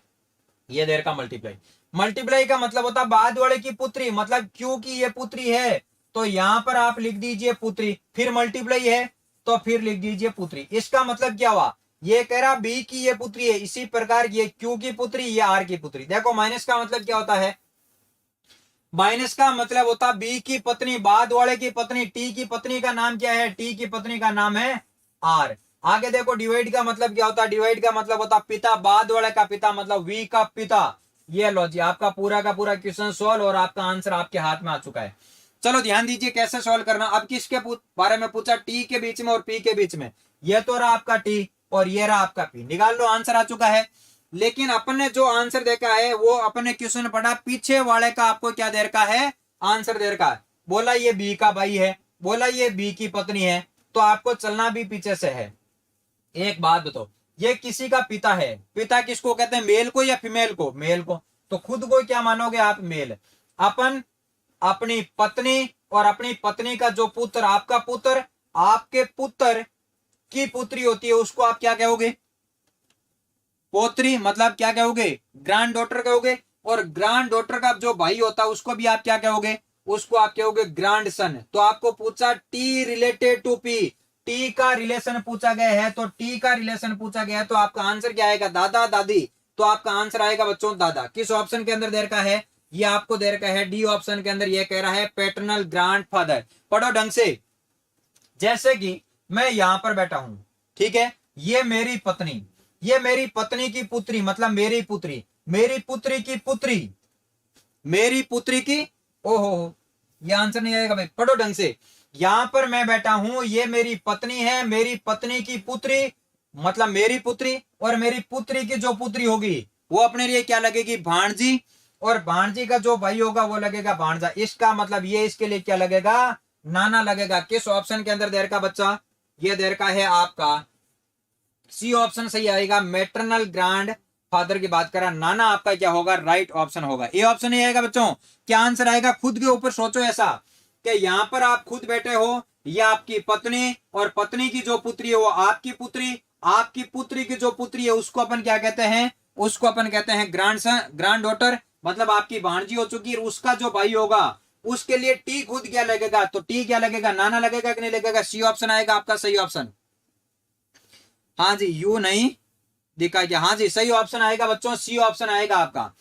ये देर का मल्टीप्लाई। मल्टीप्लाई का मतलब होता है बाद वाले की पुत्री, मतलब क्योंकि ये पुत्री है तो यहां पर आप लिख दीजिए पुत्री, फिर मल्टीप्लाई है तो फिर लिख दीजिए पुत्री। इसका मतलब क्या हुआ, ये कह रहा बी की ये पुत्री है, इसी प्रकार ये क्यू की पुत्री, ये आर की पुत्री। देखो माइनस का मतलब क्या होता है, माइनस का मतलब होता बी की पत्नी, बाद वाले की पत्नी। टी की पत्नी का नाम क्या है, टी की पत्नी का नाम है आर। आगे देखो डिवाइड का मतलब क्या होता है, डिवाइड का मतलब होता पिता, बाद वाले का पिता मतलब वी का पिता। ये लो जी, आपका पूरा का पूरा क्वेश्चन सॉल्व और आपका आंसर आपके हाथ में आ चुका है। चलो ध्यान दीजिए कैसे सॉल्व करना। अब किसके बारे में पूछा, टी के बीच में और पी के बीच में। ये तो रहा आपका टी और ये रहा आपका पी, निकाल लो, आंसर आ चुका है। लेकिन अपन ने जो आंसर देखा है वो अपने क्वेश्चन पढ़ा, पीछे वाले का आपको क्या दे रखा है, आंसर दे रखा है। बोला ये बी का भाई है, बोला ये बी की पत्नी है, तो आपको चलना भी पीछे से है। एक बात बताओ, ये किसी का पिता है, पिता किसको कहते हैं, मेल को या फीमेल को, मेल को, तो खुद को क्या मानोगे आप, मेल। अपन अपनी पत्नी और अपनी पत्नी का जो पुत्र, आपका पुत्र, आपके पुत्र की पुत्री होती है, उसको आप क्या कहोगे, पोत्री, मतलब क्या कहोगे, ग्रैंड डॉटर कहोगे। और ग्रैंड डॉटर का जो भाई होता है उसको भी आप क्या कहोगे, उसको आप कहोगे ग्रैंड सन। तो आपको पूछा T related to P, T का रिलेशन पूछा गया है, तो टी का रिलेशन पूछा गया है, तो आपका आंसर क्या आएगा, दादा दादी। तो आपका आंसर आएगा बच्चों दादा। किस ऑप्शन के अंदर दे रखा है, ये आपको दे रखा है डी ऑप्शन के अंदर, ये कह रहा है पैटर्नल ग्रैंडफादर। पढ़ो ढंग से। जैसे कि मैं यहां पर बैठा हूं, ठीक है, ये मेरी पत्नी, ये मेरी पत्नी की पुत्री, मतलब मेरी पुत्री, मेरी पुत्री की पुत्री, मेरी पुत्री की, ओहो ये आंसर नहीं आएगा भाई, पढ़ो ढंग से। यहां पर मैं बैठा हूं, ये मेरी पत्नी है, मेरी पत्नी की पुत्री, मतलब मेरी पुत्री, और मेरी पुत्री की जो पुत्री होगी वो अपने लिए क्या लगेगी, भांजी, और भांजी का जो भाई होगा वो लगेगा भांजा। इसका मतलब ये इसके लिए क्या लगेगा, नाना लगेगा। किस ऑप्शन के अंदर देर का बच्चा, ये देर का है आपका सी ऑप्शन सही आएगा, मैटरनल ग्रैंड फादर की बात करा, नाना आपका क्या होगा, राइट ऑप्शन होगा। ए ऑप्शन ही आएगा बच्चों। क्या आंसर आएगा, खुद के ऊपर सोचो ऐसा कि यहां पर आप खुद बैठे हो, ये आपकी पत्नी, और पत्नी की जो पुत्री है वो आपकी पुत्री, आपकी पुत्री की जो पुत्री है उसको अपन क्या कहते हैं, उसको अपन कहते हैं ग्रैंड सन, ग्रैंड डॉटर, मतलब आपकी भांजी हो चुकी है। उसका जो भाई होगा उसके लिए टी खुद क्या लगेगा, तो टी क्या लगेगा, नाना लगेगा कि नहीं लगेगा, सी ऑप्शन आएगा आपका सही ऑप्शन। हाँ जी, यू नहीं दिखा क्या, हाँ जी सही ऑप्शन आएगा बच्चों, सी ऑप्शन आएगा आपका।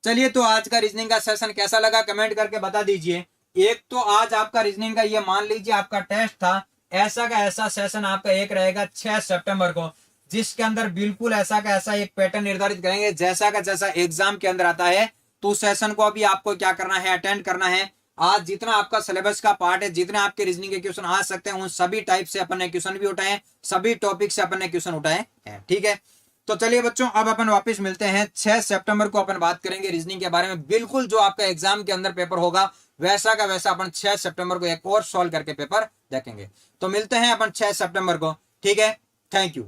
चलिए, तो आज का रीजनिंग का सेशन कैसा लगा कमेंट करके बता दीजिए। एक तो आज आपका रीजनिंग का ये मान लीजिए आपका टेस्ट था, ऐसा का ऐसा सेशन आपका एक रहेगा 6 सितंबर को, जिसके अंदर बिल्कुल ऐसा का ऐसा एक पैटर्न निर्धारित करेंगे जैसा का जैसा एग्जाम के अंदर आता है। तो उस सेशन को अभी आपको क्या करना है, अटेंड करना है। आज जितना आपका सिलेबस का पार्ट है, जितने आपके रीजनिंग के क्वेश्चन आ सकते हैं, उन सभी टाइप से अपन ने क्वेश्चन भी उठाए, सभी टॉपिक से अपन ने क्वेश्चन उठाए हैं, ठीक है। तो चलिए बच्चों, अब अपन वापस मिलते हैं 6 सितंबर को, अपन बात करेंगे रीजनिंग के बारे में। बिल्कुल जो आपका एग्जाम के अंदर पेपर होगा वैसा का वैसा अपन 6 सितंबर को एक और सॉल्व करके पेपर देखेंगे। तो मिलते हैं अपन 6 सितंबर को, ठीक है। Thank you.